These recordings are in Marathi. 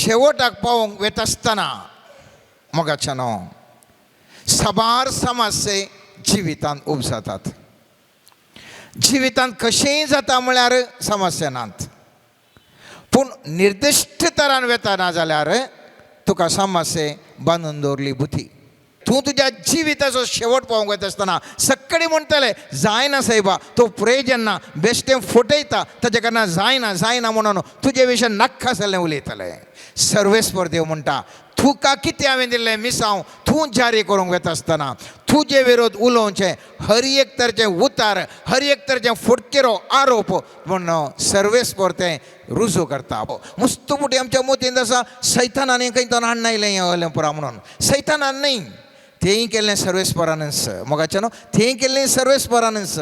शेवटाक पावोंक वेता आसतना मोगाच्यानो साबार समस्ये जिवितांत उब जातात. जिवितांत कशेंय जाता म्हळ्यार समस्या नात, पूण निर्दिश्ट तरान वेता ना जाल्यार तुका समस्ये बांदून दवरली बुती. तूं तुज्या जिविताचो शेवट पावोंक वता आसतना सक्कळी म्हणटले जायना सायबा, तो पुरय जेन्ना बेश्टें फटयता ताचे कारणान जायना म्हणून तुजे विशीं नाख्खा जाल्लें उलयतले. सर्वेस्पर म्हणटा तुका कितें हांवें दिल्लें मिसांव तूं जारी करूंक वता आसतना तुजे विरोध उलोवचें हर एक तरेचें उतार, हर एक तरेचें फुटकेरो आरोप म्हणून सर्वेस्पर तें रुजू करता. मुस्तमुटी आमच्या मोतीन आसा सैतानान खंय तो हाडनायलें हें पुरा म्हणून. सैतानान न्ही, तेंय केल्लें सर्वेस्परानच. मोगाच्यानो तेंय केल्लें सर्वेस्परानच.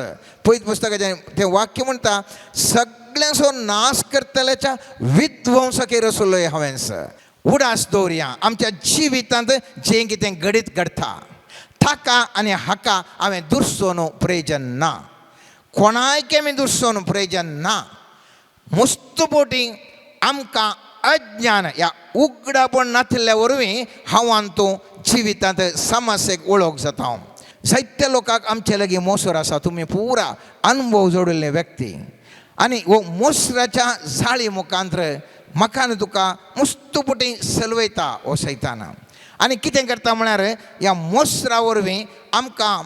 पयत पुस्तकाचें तें वाक्य म्हणटा सगळ्यांचो नाश करतल्याच्या विध्वंसकेर असलोय हांवेंस. उडास दवरया आमच्या जिवितांत जें कितें घडीत घडटा ताका आनी हाका हांवें दुरसोन प्रयोजन ना, कोणायक आमी दुरसोन प्रयोजन ना. मुस्तपोटी आमकां अज्ञान ह्या उगडापण नासल्या वरवीं हांवान तूं जिवितांत समस्येक वळोवंक जाता. जायत्या लोकांक आमचे लागीं मोसर आसा, तुमी पुरा अनुभव जोडिल्ले व्यक्ती. आनी हो मोसराच्या जाळी मुखांतर म्हाका आनी तुका मुस्तपुटी सलवयता हो सैतान. आनी कितें करता म्हळ्यार ह्या मोसरा वरवीं आमकां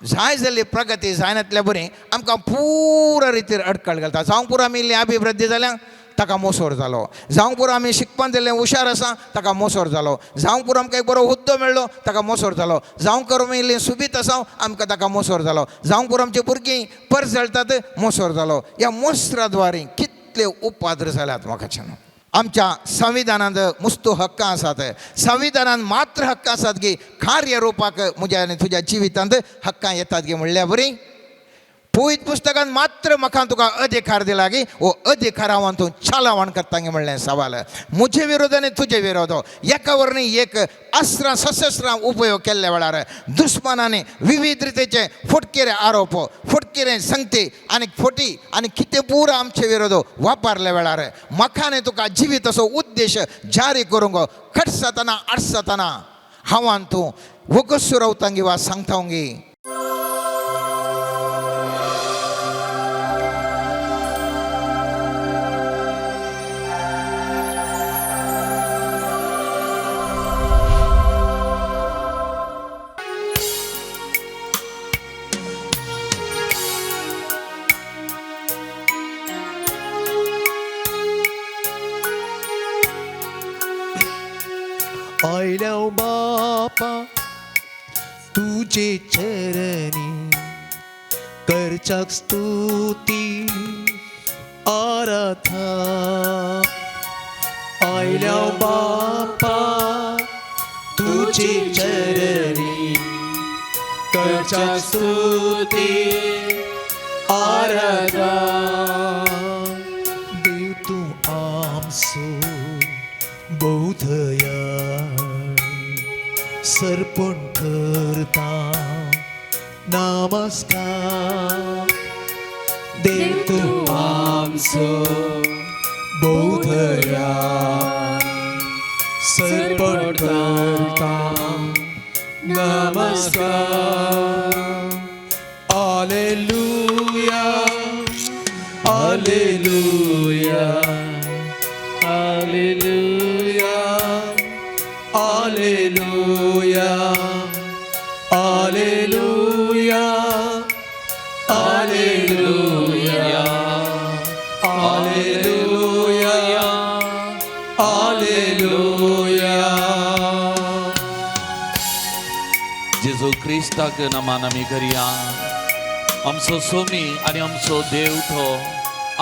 जाय जाल्ली प्रगती जायनातल्या बरी आमकां पुरा रितीर अडखळ घालता. जावं पुरो आमी इल्ली अभिवृद्धी जाल्या ताका मोसोर जालो, जावं पुरो आमी शिकपान दिल्लें हुशार आसा ताका मोसोर जालो, जावं पुरो आमकां एक बरो हुद्दो मेळ्ळो ताका मोसोर जालो, जावं करून आमी इल्लीं सुबीत आसा आमकां ताका मोसोर जालो, जावं पुरो आमची भुरगीं पर जळटात मोसोर जालो. ह्या मोसरा द्वारे कितले उपाद्र जाल्यात म्हाकाच्यान. आमच्या संविधानांत मुस्तो हक्क आसात, संविधानान मात्र हक्क आसात की कार्य रूपाक म्हज्या आनी तुज्या जिवितांत हक्कां येतात गे म्हणल्या बरी. पयत पुस्तकान मात्र म्हाका तुका अधिकार दिला की हो अधिकार हांव तूं चालावण करता गे म्हणलें सवाल. म्हजे विरोध आनी तुजे विरोध एका वरणी एक अस्त्रां सशस्त्रां उपयोग केल्ल्या वेळार दुश्मनांनी विविध रितीचे फुटकेरे आरोप, फुटकेरे संगती आनी फटी आनी कितें पुरो आमचे विरोध वापरल्या वेळार म्हाका आनी तुका जिविताचो उद्देश जारी करूंक खटसतना आडसतना हांवान तूं वगसूर रावतांगी वा सांगतांगी. आयल्या बापा तुजे चरणी करच्याक स्तुती आराधना. आयल्या बापा तुजे चरणी करच्याक स्तुती आराधना. देव तूं आमचो बौधया सर्पण करता नमस्कार. देव तूं आमचो बौधया सर्पण करता नमस्कार. Hallelujah hallelujah hallelujah hallelujah hallelujah hallelujah hallelujah hallelujah. जेजू क्रिस्ताक नामान आमी करया. आमचो सोमी आनी आमचो देव तो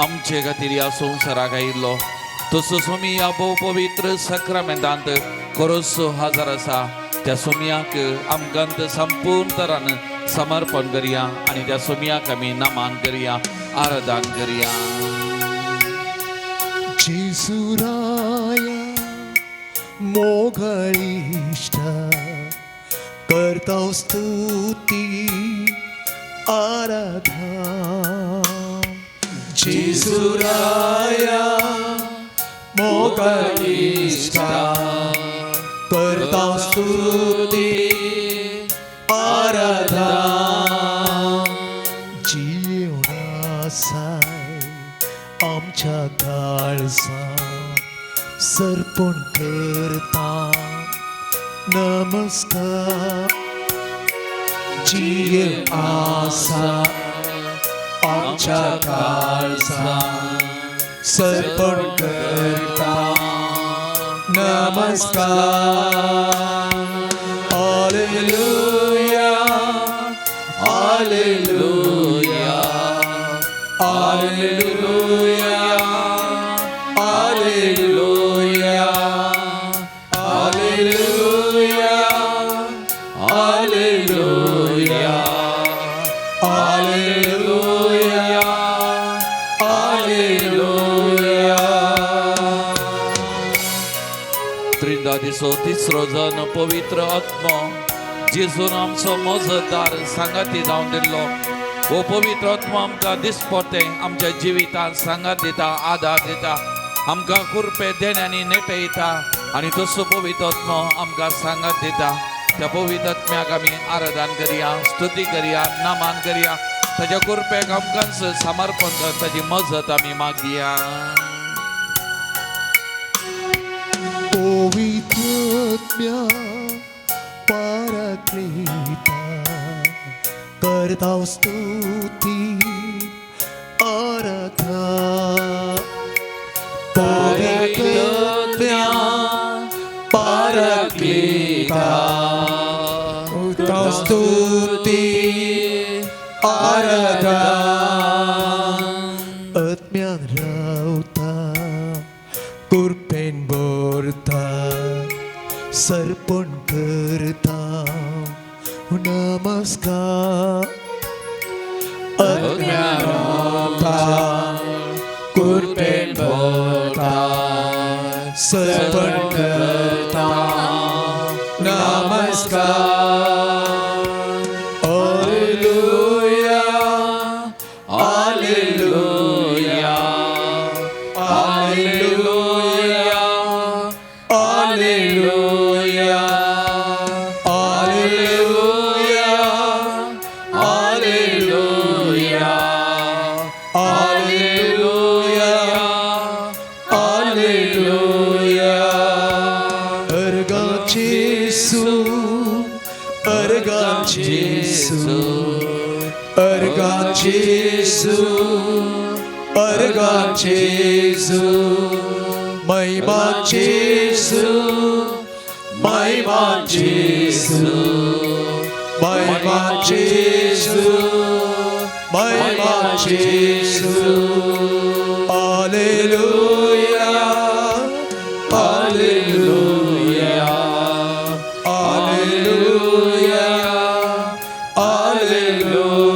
आमचे खातीर ह्या संवसाराक आयिल्लो. तसो सोमी ह्या भोव पवित्र सक्रामेंतांत कोरोसो हजार आसा त्या सोमयाक आमकां संपूर्ण तरान समर्पण करया आनी त्या सोमयाक आमी नामान करया, आराधन करया. जेजुराया मोगळीश्ट करता स्तुती आराधना. जेजुराया मोगळीश्ट कनिष्ठा करता स्तुती आराधना जीवनासाय आमच्या काळसा सर्पण करता नमस्कार जीव आसा आमच्या काळसा सर्पण करता नमस्कार hallelujah hallelujah hallelujah hallelujah hallelujah hallelujah hallelujah hallelujah त्रिंदा दिसो तिसरो जण पवित्र आत्मा जेजून आमचो मजतदार सांगाती जावन दिल्लो हो पवित्र आत्मा आमकां दिसपटे आमच्या जिवितांत सांगात दिता आदार दिता आमकां कुरपे देण्यानी नेटयता आनी तसो पवित्र आत्मा आमकां सांगात दिता त्या पवित्र आत्म्याक आमी आराधन करुया स्तुती करुया नामान करुया ताच्या कुरपेक आमकां समर्पण कर ताची मजत आमी मागया पवित्रत्म्या पाराक्रीता करता स्तुती आराधना पवित्रत्म्या पाराक्रीता करता स्तुती आराधना आत्म्यान रावता कुरपेन बोरता सर्पण करता नमस्कार आत्म्यान रावता कुरपेन बोरता सर्पण करता नमस्कार hallelujah hallelujah hallelujah hallelujah hallelujah hallelujah hallelujah hallelujah अर्गाचेसु अर्गाचेसु अर्गाचेसु अर्गाचेसु महिमाचेसु महिमाचेसु महिमाचेसु महिमाचेसु hallelujah hallelujah hallelujah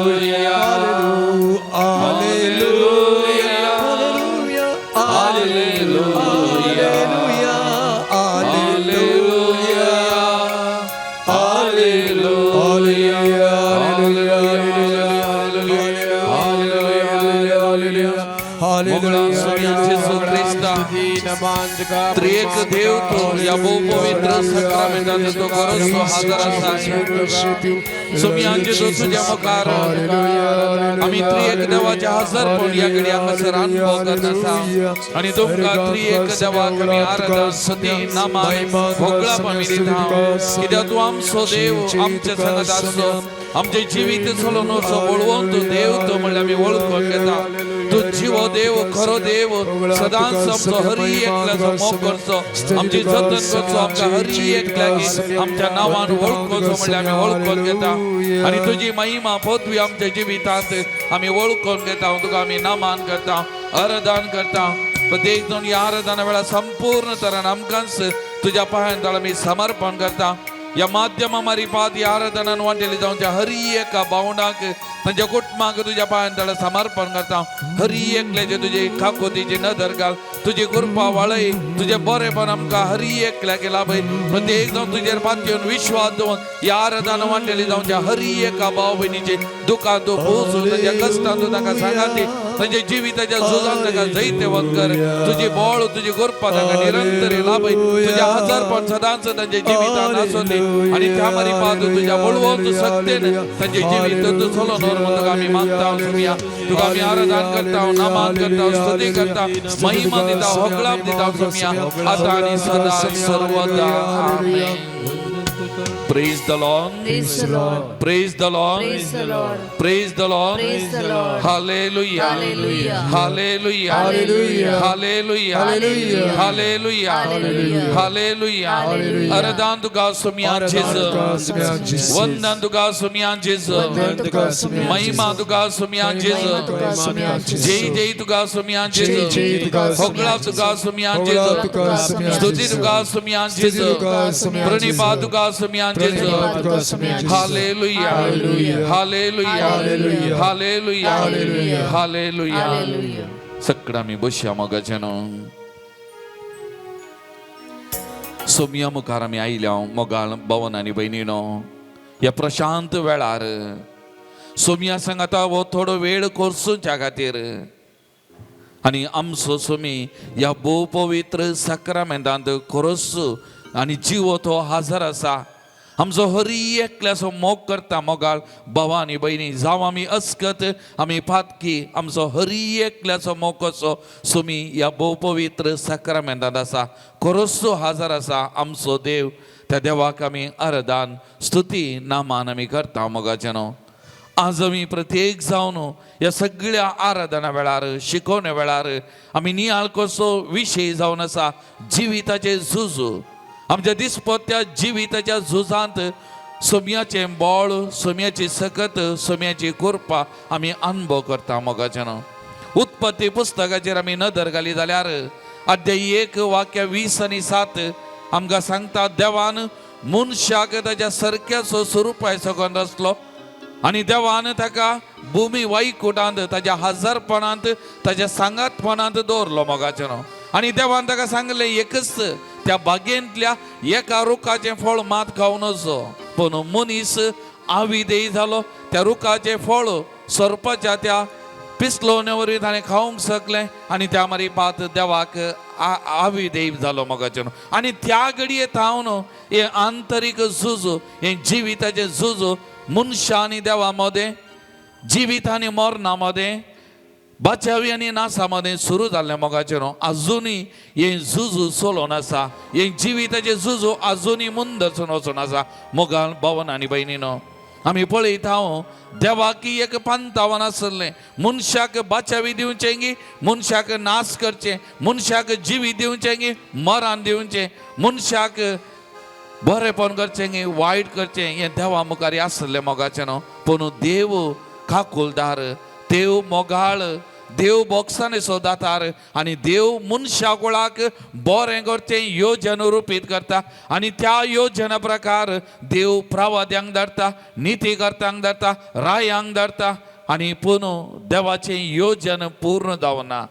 hallelujah hallelujah hallelujah त्रिएक देव तो या बहुपवित्र सक्रमेंटात तो खरोच हाजर आसा सोमयांचे तो तुझ्या मुखार आम्ही त्रिएक देवाच्या हजरपण या घडी हांगासर अनुभव करत आसा आणि तुमकां त्रिएक देवाक आमी आराधना स्तुती नामान भोगळापण दिता कित्याक तूं आमचो देव आमचे संगत आसलो आमचे जिवीत चलोवन असो वळवून तूं देव तो म्हणल्यार आमी वळखून घेता तूं जिवो देव खरो देव सदांच आमचो हरी एकल्याचो मोग करचो आमची जतन करचो आमकां हरी एकल्यागी आमच्या नांवान वळखोचो म्हणल्यार आमी वळखून घेता आनी तुजी महिमा पदवी आमच्या जिवितांत आमी वळखून घेता तुका आमी नामान करता आराधन करता प्रत्येक जण ह्या आराधना वेळा संपूर्ण तरान आमकांच तुज्या पांयां आमी समर्पण करता या माध्यमा मारिपात या आराधनान वांटेली जावच्या हरी एका भावंडाक तांच्या कुटुंबाक तुज्या पांयां समर्पण करता हरी एकल्याचे तुजे काकोतीची नदर घाल तुजी कृपा वाळय तुजे बरेपण आमकां हरी एकल्याक लाभय प्रत्येक जावन तुजेर पातयेवन विश्वास दवरून या आराधना वांटेली जावच्या हरी एका भाव भयणीचे दुखांत तूं पोसून ताच्या कश्टांत तूं ताका सांगाती तांच्या जिविताच्या झुजान ताका जैते वंकर तुझी बोळ तुझी गोरपा ताका निरंतर लाभ तुझ्या हजारपण सदांच तांच्या जिवितान आसोली आणि त्या मरी पाद तुझ्या बोलवोन तू सत्तेन तांचे जिवीत तू सोलो नोर म्हणून आम्ही मागता सुमिया तुका आम्ही आराधन करता नामान करता स्तुती करता महिमा दिता होगळाम दिता सुमिया आता आणि सदा सर्वदा आमेन. Praise the Lord. Praise the Lord. Praise the Lord. Praise the Lord. Praise the Lord. Praise the Lord. Hallelujah. Hallelujah. Hallelujah. Hallelujah. Hallelujah. Hallelujah. Hallelujah. Hallelujah. Hallelujah. Hallelujah. Aradan tuka sumiyan Jesus. Vandan tuka sumiyan Jesus. Mahima tuka sumiyan Jesus. Jai jai tuka sumiyan Jesus. Hogla tuka sumiyan Jesus. Stuti tuka sumiyan Jesus. Pranipa tuka sumiyan Jesus. Hallelujah. Hallelujah. Hallelujah. Hallelujah. सगळ्यांनी बसया मोगाचेनो सोमिया मुखार आमी आयल्या मोगाळ भवन आनी बहिणीनो ह्या प्रशांत वेळार सोमिया सांगाता वो थोडो वेळ कोर्सूच्या खातीर आनी आमचो सोमी ह्या भोव पवित्र साक्रामेंतांत कोरसू आनी जिवो तो हाजर आसा. आमचो हरी एकल्याचो मोग करता मोगाळ भावा आनी भयणी जावं आमी अस्कत आमी पातकी आमचो हरी एकल्याचो मोग कसो सोमी ह्या भोव पवित्र साक्रामेंतांत आसा. कोरसो हाजर आसा आमचो देव. त्या देवाक आमी आराधन स्तुती नामान आमी करता मोगाचेनो. आज आमी प्रत्येक जावन ह्या सगळ्या आराधना वेळार शिकोवण्या वेळार आमी नियाळ कसो विशय जावन आसा जिविताचे झूज. आमच्या दिसपट्ट्या जिविताच्या झुजांत सोम्याचे बोळ सोम्याची सकत सोम्याची कृपा आमी अनुभव करता मोगाचेनो. उत्पत्ती पुस्तकाचेर आमी नदर घाली जाल्यार अध्याय 1 वाक्य 20 आनी 7 आमकां सांगता देवान मनशाक ताच्या सारक्याचो स्वरुपाय सकन रचलो आनी देवान ताका भुमी वायकुटांत ताच्या हजारपणांत ताच्या सांगातपणांत दवरलो मोगाचेनो. आनी देवान ताका सांगलें एकच त्या बागेंतल्या एका रुखाचें फळ मात खावं नजो पूण मनीस आविदेय जालो. त्या रुखाचें फळ सर्पाच्या त्या पिसलोवणे वरवीं ताणें खावंक शकलें आनी त्या मारी पात देवाक आविदेय जालो मोगाचेनो. आनी त्या घडये थावन हे आंतरीक झूज हे जिविताचें झूज मनशा आनी देवा मदें जिवीत आनी मरणा मदें बाचावी आनी नासा मदें सुरू जाल्लें मोगाचेनो. आजुनी हें झुजू सोलोन आसा. हें जिविताचें झुजू आजुनी मुंदरसून वचून आसा मोगाळ भवन आनी भयणीनो. आमी पळयता देवाक एक पंतावन आसलें मनशाक बाचावी दिवचें गी मनशाक नाश करचें मनशाक जिवीत दिवचें गी मरण दिवचें मनशाक बरेपण करचें गी वायट करचें हें देवा मुखार आसलें मोगाचेनो. पूण देव खाकुलदार देव मोगाळ देव बोक्साने सोदातार आनी देव मनशा कुळाक बरें करचें योजन रुपीत करता आनी त्या योजना प्रकार देव प्रवाद्यांक धरता नितीकर्त्यांक धरता रायांक धरता आनी पूण देवाचें योजन पूर्ण जावना.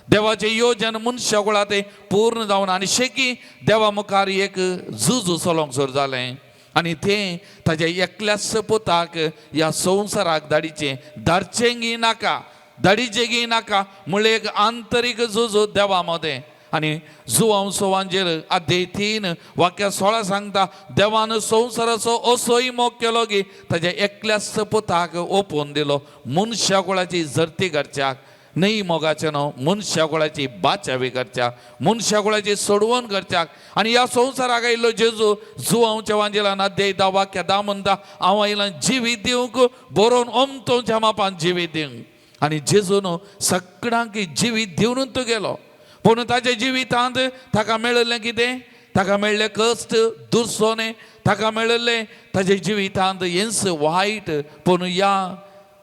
देवाचें योजन मनशा कुळा तें पूर्ण जावना आनी शेकी देवा मुखार एक झुजू चलोंक सुरू जालें आनी तें ताच्या एकल्याच पुताक ह्या संवसाराक धाडचें गी नाका धाडीचें गी नाका म्हणलें एक आंतरीक झुजू देवा मदें. आनी जुवांव सोवांचेर अध्याय 3 वाक्य 16 सांगता देवान संवसाराचो असोय मोग केलो की ताच्या एकल्याच पुताक ओपोवन दिलो मनशा कुळाची जर्ती करच्याक न्ही मोगाचेनो मनशा कुळाची बाचावी करच्याक मनशा कुळाची सोडवण करच्याक. आनी ह्या संवसाराक आयिल्लो जेजू जुवांवच्या वांजेलान अध्याय 10 वाक्य 10 म्हणटा हांव आयलां जिवीत दिवंक बरोवन ओमतोच्या मापान जिवीत दिवंक. आनी जेजून सगळ्यांक जिवीत दिवनूच तो गेलो पूण ताच्या जिवितांत ताका मेळिल्लें कितें ताका मेळ्ळें कश्ट दुर्सोने ताका मेळिल्लें ताच्या जिवितांत हेंच वायट पूण ह्या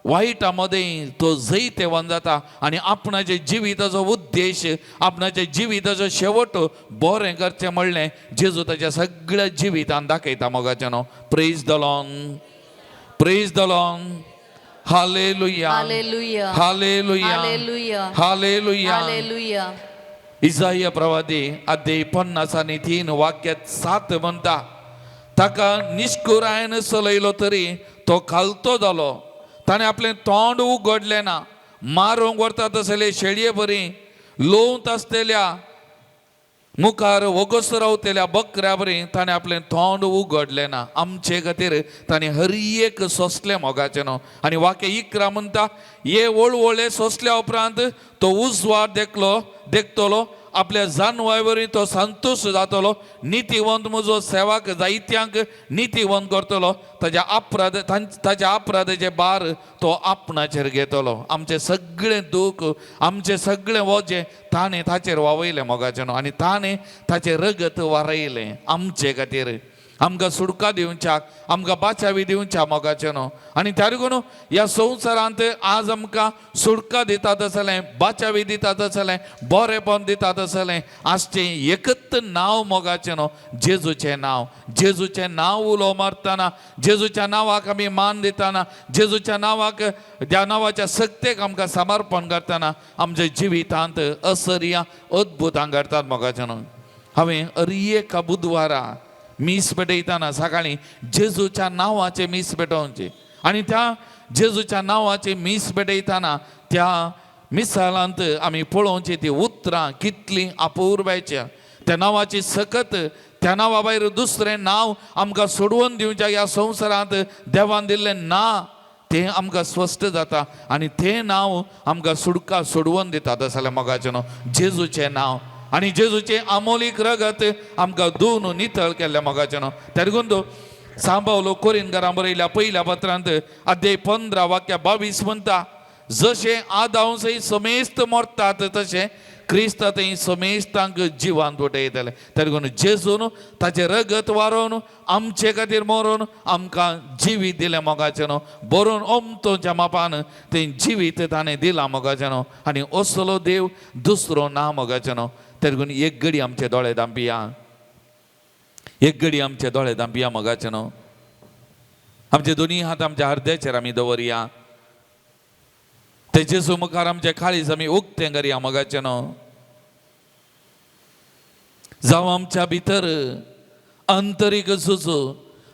वायटा मदें तो जैतेवन जाता आनी आपणाच्या जिविताचो उद्देश आपणाच्या जिविताचो शेवट बरें करचें म्हणलें जेजू ताच्या सगळ्या जिवितांत दाखयता मोगाचेनो. Praise the Lord praise the Lord hallelujah hallelujah hallelujah hallelujah hallelujah. Hallelujah. Isaiah प्रवादी अध्याय 50 आनी 3 वाक्य 7 म्हणटा ताका निष्कुरायेन चलयलो तरी तो खालतो जालो ताणें आपलें तोंड उगडलें ना मारूंक व्हरता तसले शेळये बरी लोवंत आसलेल्या मुखार वगस रावतेल्या बकऱ्या बरी ताणें आपलें तोंड उगडलें ना. आमचे खातीर ताणें हर एक सोंसलें मोगाचें न्हू. आनी वाक्य 11 म्हणटा, हे वळवळे सोंसल्या उपरांत तो उजवाड देखतलो, आपल्या जानवावरी तो संतोश जातलो. नितीवंत म्हजो सेवाक जायत्यांक नितीवंत करतलो. ताच्या अपराधाचे बार तो आपणाचेर घेतलो. आमचे सगळें दूख, आमचे सगळें वजें ताणें ताचेर वावयलें मोगाचें न्हू. आनी ताणें ताचें रगत वारयलें आमचे खातीर, आमकां सुडका दिवच्याक, आमकां बाचावी दिवच्या मोगाचें न्हू. आनी त्या लागून ह्या संवसारांत आज आमकां सुडका दितात आसलें, बाचावी दितात आसलें, बरेंपण दितात आसलें, आजचें एकच नांव मोगाचें न्हू, जेजूचें नांव. जेजूचें नांव उलो मारतना, जेजूच्या नांवाक आमी मान दितना, जेजूच्या नांवाक, त्या नांवाच्या सक्तेक आमकां समर्पण करतना आमच्या जिवितांत असर्या अद्भुतां घडटात मोगाचें न्हू. हांवें एका बुधवारा मीस पेटयतना सकाळीं जेजूच्या नांवाचे मीस पेटोवचे. आनी त्या जेजूच्या नांवाचे मीस पेटयतना त्या मिसालांत आमी पळोवची ती उतरां कितलीं अपूर्वाचीं. त्या नांवाची सकत, त्या नांवा भायर दुसरें नांव आमकां सोडवून दिवच्या ह्या संवसारांत देवान दिल्लें ना तें आमकां स्पश्ट जाता. आनी तें नांव आमकां सुडका सोडवून दितात आसलें मोगाचें न्हू, जेजूचें नांव. आनी जेजूचें अमोलीक रगत आमकां धुवन नितळ केल्लें मोगाचें न्हू. त्या लागून तो सांबावलो कोरिंथकारां बरयल्या पयल्या पत्रांत अध्याय 15 वाक्य 22 म्हणटा, जशें आदांसय समेस्त मरतात तशें क्रिस्तांतय समेस्तांक जिवांत उठयतले. त्या लागून जेजून ताचें रगत वारोवन आमचे खातीर मरून आमकां जिवीत दिलें मोगाचें न्हू. बरोवन ओमतोच्या मापान तें जिवीत ताणें दिलां मोगाचें न्हू. आनी असलो देव दुसरो ना मोगाचें न्हू. त्या लागून एक घडी आमचे दोळे धांपिया, एक घडी आमचे दोळे धांपिया मोगाचें न्हू. आमचे दोनी हात आमच्या हृदयाचेर आमी दवरया. ते जेजू मुखार आमचे काळीज आमी उक्तें करया मोगाचें न्हू. जावं आमच्या भितर आंतरीक झुजू,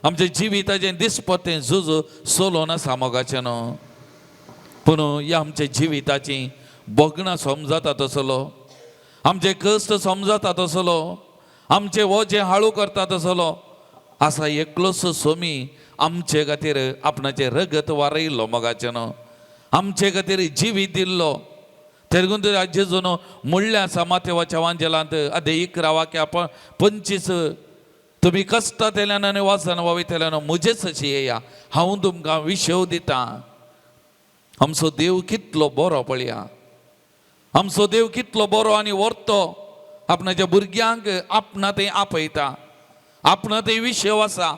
आमच्या जिविताचें दिसपटें झुजू सोलोन आसा मोगाचें न्हू. पूण ह्या आमच्या जिविताची बोगणां समजतात आसलो, आमचे कश्ट समजतात आसलो, आमचे वजें हाळू करतात आसलो, असा एकलोच सोमी आमचे खातीर आपणाचें रगत वारयल्लो मोगाचें न्हू. आमचे खातीर जिवीत दिल्लो. ते लागून जेजून म्हणलें आसा माथेवाच्या वांजेलांत अध्याय 11 वाक्य 25, तुमी कश्टांत येल्यान आनी वासान वावयतल्यान म्हजेच अशी येया, हांव तुमकां विशव दितां. आमचो देव कितलो बरो पळया, आमचो देव कितलो बरो आनी वर्तो आपणाच्या भुरग्यांक आपणातय आपयता, आपणातय विशव आसा,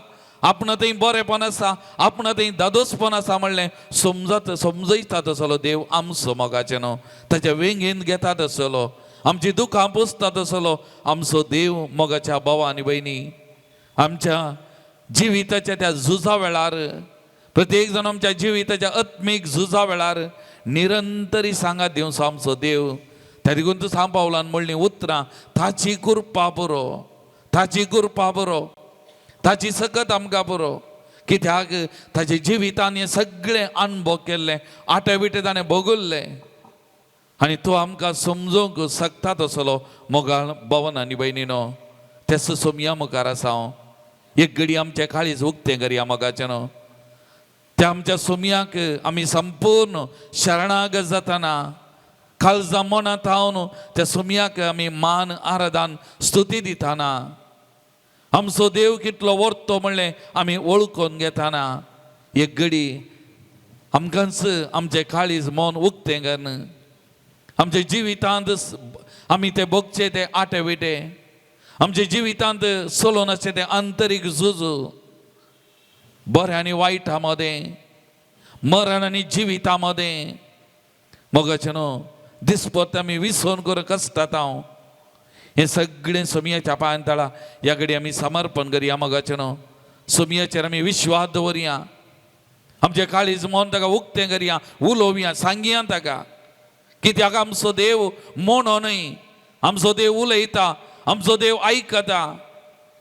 आपणातय बरेपण आसा, आपणातय दादोसपण आसा म्हणलें समजयतात आसलो देव आमचो मोगाचें न्हू. ताच्या वेंगेन घेतात आसलो, आमची दुखां पुसतात आसलो आमचो देव मोगाच्या भावा आनी भयणी. आमच्या जिविताच्या त्या झुजा वेळार, प्रत्येक जाण आमच्या जिविताच्या आत्मीक झुजा वेळार निरंतरी सांगात दिवचो आमचो देव. त्या देखून तूं सांबावलान म्हणलीं उतरां, ताची कृपा पुरो, ताची कृपा पुरो, ताची सकत आमकां पुरो. कित्याक ताचे जिवितान हें सगळें अणभव केल्लें, आटे बिटे ताणें भोगुल्लें. आनी तो आमकां समजूंक शकता तसलो मोगाळ भवन आनी भयणीनो. तेच सोमया मुखार आसा हांव. एक घडी आमचें काळीज उक्तें करया मोगाचें न्हू. त्या आमच्या सोमयाक आमी संपूर्ण शरणागत जातना काळजां मनांत हावन त्या सोमयाक आमी मान आराधन स्तुती दिताना, आमचो देव कितलो वर्तो म्हणलें आमी वळखून घेताना एक घडी आमकांच आमचें काळीज मन उक्तें करन, आमच्या जिवितांत आमी तें भोगचें तें आटे विटे, आमच्या जिवितांत चलोवन अशें तें आंतरीक झुजू, बरें आनी वायटा मदें, मरण आनी जिविता मदें मोगाचें न्हू. दिसपट आमी विसरून करूं कश्टात हांव. हें सगळें सोमयाच्या पांयां तळा ह्या घडी आमी समर्पण करया मोगाचें न्हू. सोमयाचेर आमी विश्वास दवरया, आमचें काळीज मन ताका उक्तें करया, उलोवया, सांगया ताका. कित्याक आमचो देव म्हणो न्हय, आमचो देव उलयता, आमचो देव आयकता,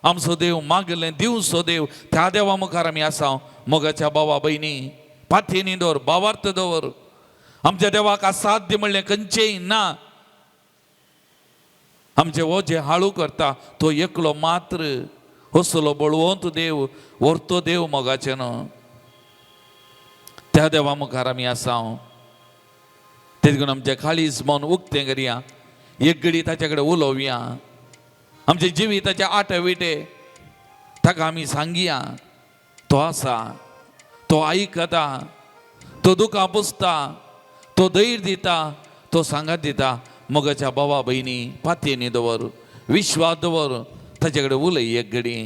आमचो देव मागलें दिवचो देव. त्या देवा मुखार आमी आसा मोगाच्या भावा भयणी. पाथेनी दवर, भावार्थ दवर. आमच्या देवाक असाध्य म्हणलें खंयचेय ना. आमचे हो जे हाळू करता तो एकलो मात्र असलो बळवंत देव, व्हरतो देव मोगाचे न्हू. त्या देवा मुखार आमी आसा. तेज लागून आमचें काळीज मन उक्तें करया. एक घडी ताचे कडेन उलोवया. आमचे जिविताचे आटे विटे ताका आमी सांगया. तो आसा, तो आयकता, तो दुखां पुसता, तो धैर्य दिता, तो सांगात दिता. मोगाच्या भावा भयणी पातयेनी दवर, विश्वास दवर, ताचे कडेन उलय एक घडी.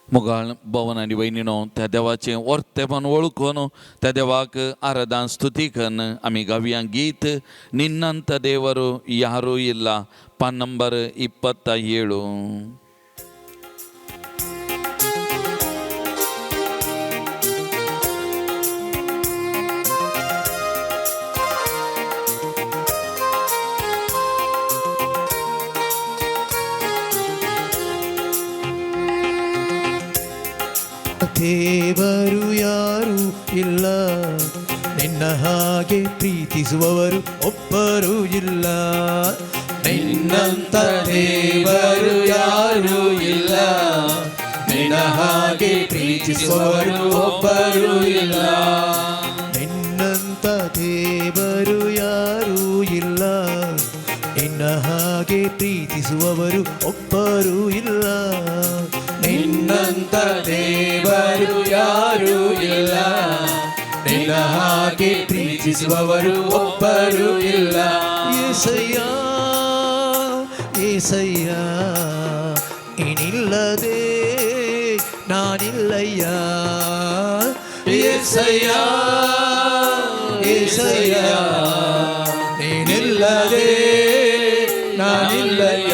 मुगाळ भवन आनी भयणीनो, त्या देवाचें वर्तेपण वळखून त्या देवाक आराधना स्तुती करून आमी गावया गीत निन्नंत देವರು ಯಾರೂ ಇಲ್ಲ ಪಾನ್ ನಂಬರ್ 27. ದೇವರು ಯಾರು ಇಲ್ಲ, ನಿನ್ನ ಹಾಗೆ ಪ್ರೀತಿಸುವವರು ಒಬ್ಬರು ಇಲ್ಲ. ನಿನ್ನಂತ ದೇವರು ಯಾರು ಇಲ್ಲ, ನಿನ್ನ ಹಾಗೆ ಪ್ರೀತಿಸುವವರು ಒಬ್ಬರು ಇಲ್ಲ. ನಿನ್ನಂತ ದೇವರು ಯಾರು ಇಲ್ಲ, ನಿನ್ನ ಹಾಗೆ ಪ್ರೀತಿಸುವವರು ಒಬ್ಬರು ಇಲ್ಲ. ನಿನ್ನಂತ ದೇವರು ಯಾರು ಇಲ್ಲ, ನಿನ್ನ ಹಾಗೆ ಪ್ರೀತಿಸುವವರು ಒಬ್ಬರು ಇಲ್ಲ. ಏಸಯ್ಯ ಏಸಯ್ಯ, ನೀನಿಲ್ಲದೆ ನಾನಿಲ್ಲಯ್ಯ. ಏಸಯ್ಯ ಏಸಯ್ಯ, ನೀನಿಲ್ಲದೆ ನಾನಿಲ್ಲಯ್ಯ.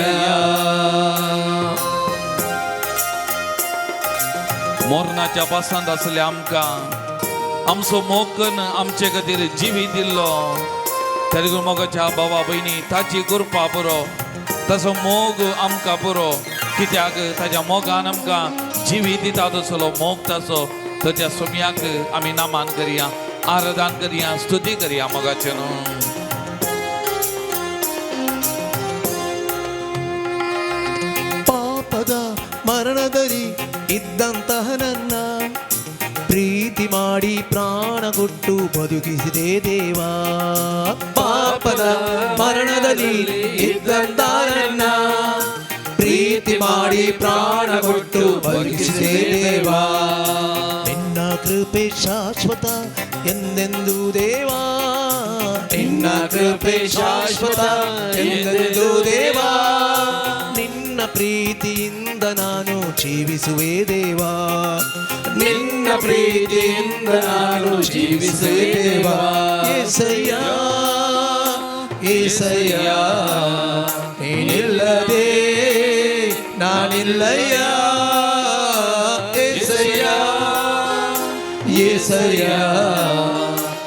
मोरणाच्या पासांत असले आमकां आमचो मोगन आमचे खातीर जिवी दिल्लो. तेलुगू मोगाच्या भावा भयणी ताची कृपा पुरो, ताचो मोग आमकां पुरो. कित्याक ताच्या मोगान आमकां जिवी दिता तसलो मोग ताचो. तर त्या सोम्याक आमी नामान करया, आराधना करया, स्तुती करया मोगाचे न्हू. ಪಾಪದ ಮರಣದಲ್ಲಿ ಇದ್ದಂತಹ ನನ್ನ ಪ್ರೀತಿ ಮಾಡಿ ಪ್ರಾಣ ಕೊಟ್ಟು ಬದುಕಿಸಿದೆ ದೇವಾ. ಪಾಪದ ಮರಣದಲ್ಲಿ ಇದ್ದಂತಹ ನನ್ನ ಪ್ರೀತಿ ಮಾಡಿ ಪ್ರಾಣ ಕೊಟ್ಟು ಬದುಕಿಸಿದೆ ದೇವಾ. ನಿನ್ನ ಕೃಪೆ ಶಾಶ್ವತ ಎಂದೆಂದು ದೇವಾ, ನಿನ್ನ ಕೃಪೆ ಶಾಶ್ವತ ಎಂದೆಂದು ದೇವಾ. ನಿನ್ನ ಪ್ರೀತಿಯಿಂದ ನಾನು ಜೀವಿಸುವೆ ದೇವಾ, ನಿನ್ನ ಪ್ರೀತಿಯಿಂದ ನಾನು ಜೀವಿಸುವೆ ದೇವಾ. ಏಸಯ್ಯ ಏಸಯ್ಯ, ನೀನಿಲ್ಲದೆ ನಾನಿಲ್ಲಯ್ಯ. ಏಸಯ್ಯ ಏಸಯ್ಯ,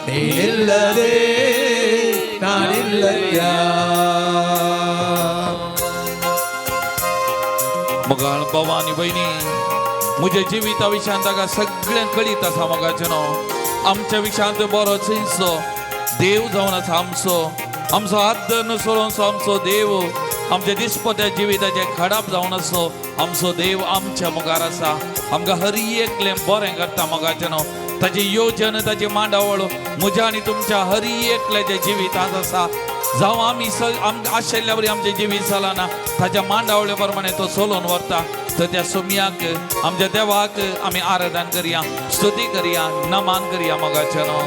ನೀನಿಲ್ಲದೆ ನಾನಿಲ್ಲಯ್ಯ. मुगाळ भवानी भयणी, म्हज्या जिविता विशयान ताका सगळें कळीत आसा मोगाचें न्हू. आमच्या विशयांत बरोच हिस्सो देव जावन आसा आमचो. आमचो आदर नसो आमचो देव आमच्या दिसपट्या जिविताचे खडाप जावन आसो आमचो देव आमच्या मुखार आसा. आमकां हर एकलें बरें करता मोगाचें न्हू. ताची येवजण, ताची मांडावळ म्हज्या आनी तुमच्या हर एकल्याच्या जिवितांत आसा. जावं आमी आशिल्ल्या बरी आमचें जिवीत चलना, ताच्या मांडावळे प्रमाणे तो चलोवन व्हरता. तर त्या सोम्याक आमच्या देवाक आमी आराधना करया, स्तुती करया, नमान करया मोगाचें न्हू.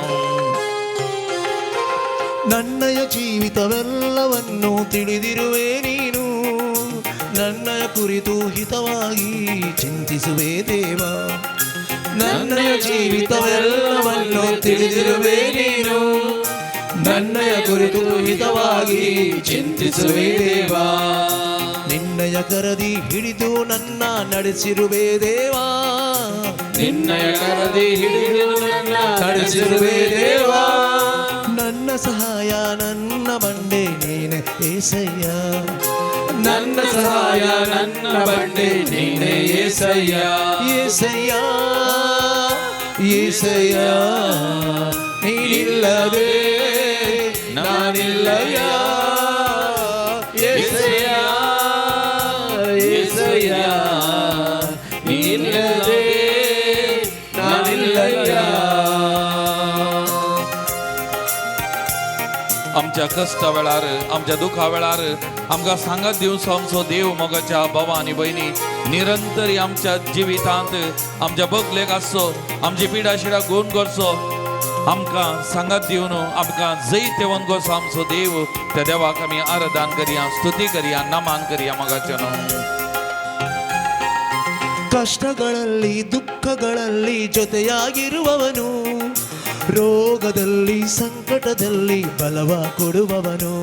ನನ್ನಯ ಜೀವಿತವೆಲ್ಲವನ್ನು ತಿಳಿದಿರುವೆ ನೀನು, ನನ್ನಯ ಕುರಿತು ಹಿತವಾಗಿ ಚಿಂತಿಸುವೆ ದೇವ. ನನ್ನಯ ಜೀವಿತವೆಲ್ಲವನ್ನು ತಿಳಿದಿರುವೆ ನೀನು, ನನ್ನಯ ಕುರಿತು ಹಿತವಾಗಿ ಚಿಂತಿಸುವೆ ದೇವ. ನಿನ್ನಯ ಕರದಿ ಹಿಡಿದು ನನ್ನ ನಡೆಸಿರುವೆ ದೇವ, ನಿನ್ನಯ ಕರದಿ ಹಿಡಿದು ನನ್ನ ನಡೆಸಿರುವೆ ದೇವ. ನನ್ನ ಸಹಾಯ ನನ್ನ ಬಂಡೆ ನೀನೆ ಏಸಯ್ಯ, ನನ್ನ ಸಹಾಯ ನನ್ನ ಬಂಡೆ ನೀನೇ ಏಸಯ್ಯ. ಏಸಯ್ಯ ಏಸಯ್ಯ ನೀನಿಲ್ಲದೆ ನಾನಿಲ್ಲಯ್ಯ. ಏಸಯ್ಯ ಏಸಯ್ಯ ನೀನಿಲ್ಲದೆ ನಾನಿಲ್ಲಯ್ಯ. आमच्या कष्टा वेळार आमच्या दुखा वेळार आमकां सांगत दिवचो आमचो देव मोगाच्या भावा आनी भयणी निरंतर आमच्या जिवितांत आमच्या बगलेक आसचो, आमची पिडा शिडा गोवन करचो, आमकां सांगत दिवन आमकां जैत देवन कसो आमचो देव. त्या देवाक आमी आराधन करया, स्तुती करया, नमान करया मोगाच्या न्हू. ಕಷ್ಟಗಳಲ್ಲಿ ದುಃಖಗಳಲ್ಲಿ ಜೊತೆಯಾಗಿರುವವನು, ರೋಗದಲ್ಲಿ ಸಂಕಟದಲ್ಲಿ ಬಲವ ಕೊಡುವವನು.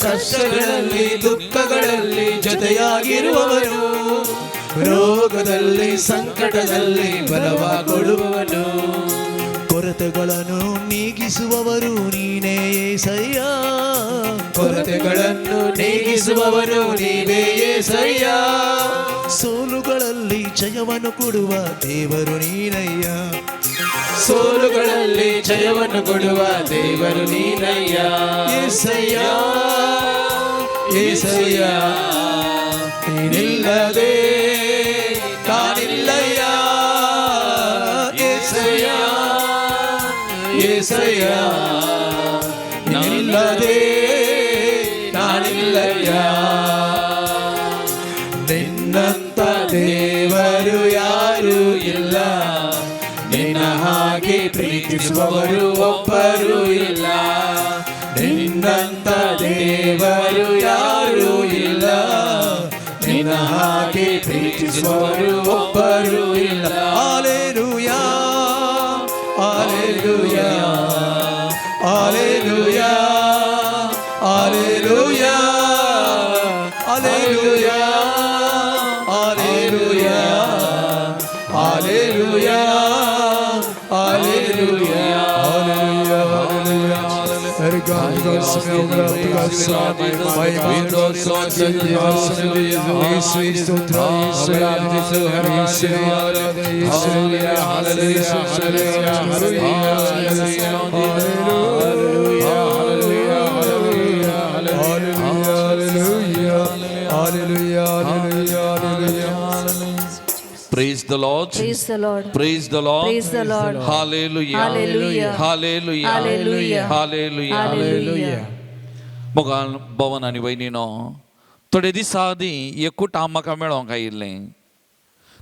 ಕಷ್ಟಗಳಲ್ಲಿ ದುಃಖಗಳಲ್ಲಿ ಜೊತೆಯಾಗಿರುವವನು, ರೋಗದಲ್ಲಿ ಸಂಕಟದಲ್ಲಿ ಬಲವ ಕೊಡುವವನು. ಕೊರತೆಗಳನ್ನು ನೀಗಿಸುವವರು ನೀನೇ ಏಸಯ್ಯ, ಕೊರತೆಗಳನ್ನು ನೀಗಿಸುವವರು ನೀವೇ ಏಸಯ್ಯ. ಸೋಲುಗಳಲ್ಲಿ ಜಯವನ್ನು ಕೊಡುವ ದೇವರು ನೀನಯ್ಯ, ಸೋಲುಗಳಲ್ಲಿ ಜಯವನ್ನು ಕೊಡುವ ದೇವರು ನೀನಯ್ಯ. ಏಸಯ್ಯ ಏಸಯ್ಯ ನೀನಿಲ್ಲದೆ ನಾನಿಲ್ಲಯ್ಯ. ಏಸಯ್ಯ ಏಸಯ್ಯ ನೀನಿಲ್ಲದೆ ನಾನಿಲ್ಲಯ್ಯ. ನಿನ್ನಂತ ದೇವರು ಯಾರು ಇಲ್ಲ, ನಿನ್ನ ಹಾಗೆ ಪ್ರೀತಿಸುವವರು ಒಬ್ಬರು ಇಲ್ಲ. ನಿನ್ನಂತ ದೇವರು ಯಾರು ಇಲ್ಲ, ನಿನ್ನ ಹಾಗೆ ಪ್ರೀತಿಸುವವರು ಒಬ್ಬರು ಇಲ್ಲ. Hallelujah hallelujah hallelujah hallelujah hallelujah hallelujah hallelujah hallelujah Praise the Lord. Praise the Lord. Praise the Lord. Praise the Lord. Hallelujah. Hallelujah. Hallelujah. Hallelujah. Hallelujah. Hallelujah. मोगा भवन आनी भयणीनो, थोडे दिसा आदीं एकूट म्हाका मेळोंक आयिल्लें.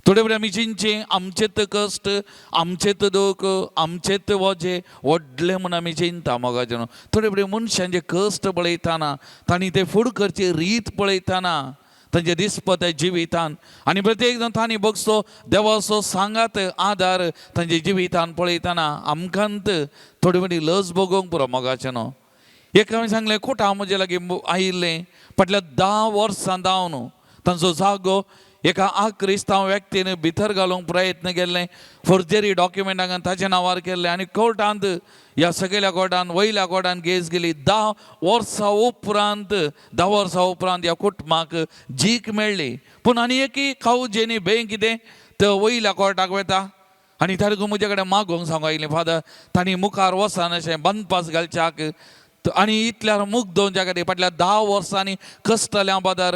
थोडे बरें आमी चिंतचें, आमचेत कश्ट, आमचेत दूख, आमचेत वजे व्हडले म्हूण आमी चिंता मोगाचें न्हू. थोडे बरें मनशांचे कश्ट पळयतना, तांणी ते फूड करची रीत पळयतना, तांचे दिसपते जिवितान आनी प्रत्येक जाण तांणी बगचो देवाचो सांगात आदार तांचे जिवितान पळयतना आमकांत थोडी बरी लज भोगोवंक पुरो मोगाचें न्हू. एक हांवें सांगलें, खोट हांव म्हजे लागीं आयिल्लें, फाटल्या 10 वर्सां जावन तांचो जागो एका क्रिस्तांव व्यक्तीन भितर घालूंक प्रयत्न केल्ले, फोर्जरी डॉक्युमेंटां घालून ताच्या नांवार केल्ले आनी कोर्टांत, ह्या सगळ्या कोर्टान, वयल्या कोर्टान केस गेली. 10 वर्सां उपरांत ह्या कुटुंबाक जीक मेळ्ळी. पूण आनी एकय खाऊ जेनी बें कितें तो वयल्या कोर्टाक वता आनी ताका म्हजे कडेन मागोवंक सांगूंक आयलें, फादर तांणी मुखार वचन अशें बंदपास घालच्याक आनी इतल्यार मूख दोवच्या खातीर फाटल्या 10 वर्सांनी कश्टल्या बदार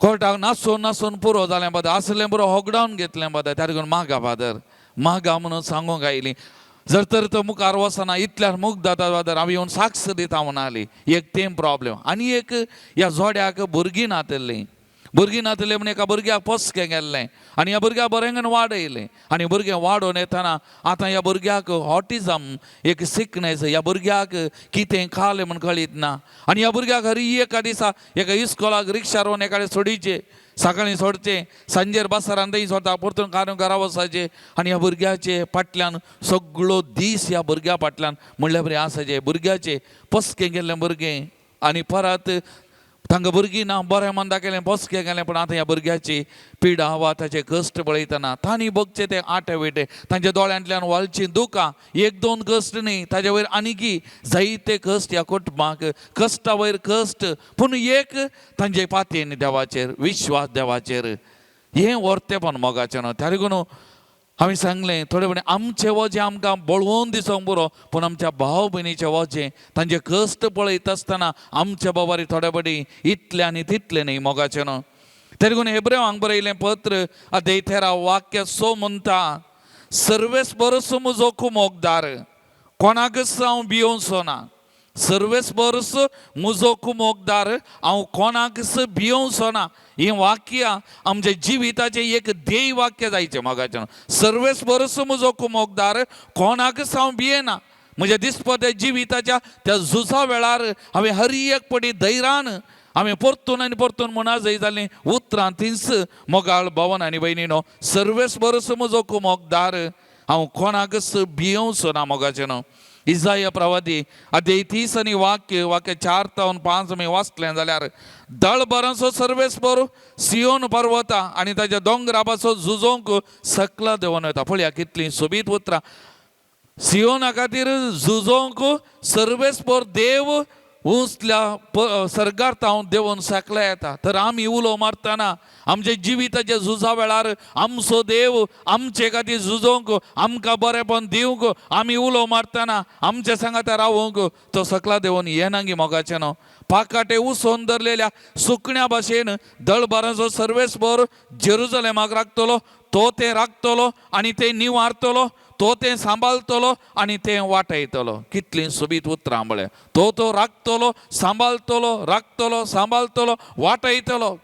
कोर्टाक नासून पुरो जालें बदार आसलें बरो होगडावन घेतलें बदार त्या लागून मागा फादर मागा म्हणून सांगूंक आयलीं. जर तर तो मुखार वचना इतल्यार मूख जाता बदार हांव येवन साक्ष दिता म्हणून आली. एक तें प्रॉब्लेम. आनी एक ह्या जोड्याक भुरगीं नातल्लीं भुरगीं नातले म्हण एका भुरग्याक पसकें गेल्लें आनी ह्या भुरग्याक बरेंगन वाडयलें आनी भुरगें वाडोवन येतना आतां ह्या भुरग्याक ऑटिझम एक सिकनेस, ह्या भुरग्याक कितें खालें म्हण कळीत ना आनी ह्या भुरग्याक हर एका दिसा एका इस्कॉलाक रिक्षा रोवन एकाडेन सोडीचे, सकाळीं सोडचें, सांजेर बसारान थंय सोडटा, परतून कारून घरा वचपाचें आनी ह्या भुरग्याचे फाटल्यान सगळो दीस ह्या भुरग्या फाटल्यान म्हणल्यार बरें आसाचें. भुरग्याचें पसकें गेल्लें भुरगें आनी परत तांकां भुरगीं ना, बरें मंदा केलें, बसकें गेलें, पूण आतां ह्या भुरग्याची पिडा वा ताचे कश्ट पळयतना तांणी बगचें तें आटे वेटे, तांच्या दोळ्यांतल्यान वालचीं दुकां, एक दोन कश्ट न्ही, ताजे वयर आनीकी जायते कश्ट ह्या कुटुंबाक, कश्टा वयर कश्ट, पूण एक तांचे पातयेन देवाचेर, विश्वास देवाचेर, हें वर्तेपण मोगाचें न्हू. त्या लागून हांवें सांगलें थोडे म्हणे आमचें वजें आमकां बळवून दिसोंक पुरो, पूण आमच्या भाव भयणीचें वजें तांचे कश्ट पळयत आसतना आमच्या बाबारी थोडे बडी इतलें आनी तितलें न्ही मोगाचें न्हू. त्या लागून हेब्रेवांक बरयलें पत्र अध्याय 13 वाक्य 6 म्हणटा, सर्वेस परस म्हजो कुमोकदार, कोणाकच हांव भियोवचो ना. सर्वेस परस म्हजो कुमोकदार, हांव कोणाकच भियोवचो ना. ही वाक्य आमच्या जिविताचें एक ध्येय वाक्य जायचें मोगाचें. सर्वेस परस म्हजो कुमोकदार, कोणाकच हांव भियेना. म्हज्या दिसपट्या जिविताच्या त्या झुजा वेळार हांवें हर एक पटी धैर्यान हांवें परतून आनी परतून म्हणा जय जालें उतरां तीच मोगाळ भावन आनी भयणीनो, सर्वेस परस म्हजो कुमोकदार, हांव कोणाकच भियोवचो ना मोगाचें न्हू. इसाया प्रवादी अध्याय 30 आनी वाक्य 4 ते 5 आमी वाचलें जाल्यार, दळ बरोसो सर्वेस पर सियोन पर्वता आनी ताच्या दोंगरा पासो झुजोंक सकला देंवन वता. पळया कितलीं सोबीत उतरां. सियोना खातीर झुजोंक सर्वेस पर देव उंचल्या सर्गार हांव देंवन सकला येता. तर आमी उलो मारतना आमच्या जिविताच्या झुजा वेळार आमचो देव आमचे खातीर झुजोंक, आमकां बरेंपण दिवंक, आमी उलो मारतना आमच्या सांगाता रावूंक तो सकला देंवन येनांगी मोगाचें न्हू. पाकाटे उसोन धरलेल्या सुकण्या भाशेन दळबाराचो सर्वेस पर जेरुजलेमाक राखतलो, तो तें राखतलो आनी तें निवारतलो, तो तें सांबाळतलो आनी तें वाटयतलो. कितलीं सोबीत उतरां म्हळ्यार. तो राखतलो, सांबाळतलो, राखतलो, सांबाळतलो, वाटयतलो.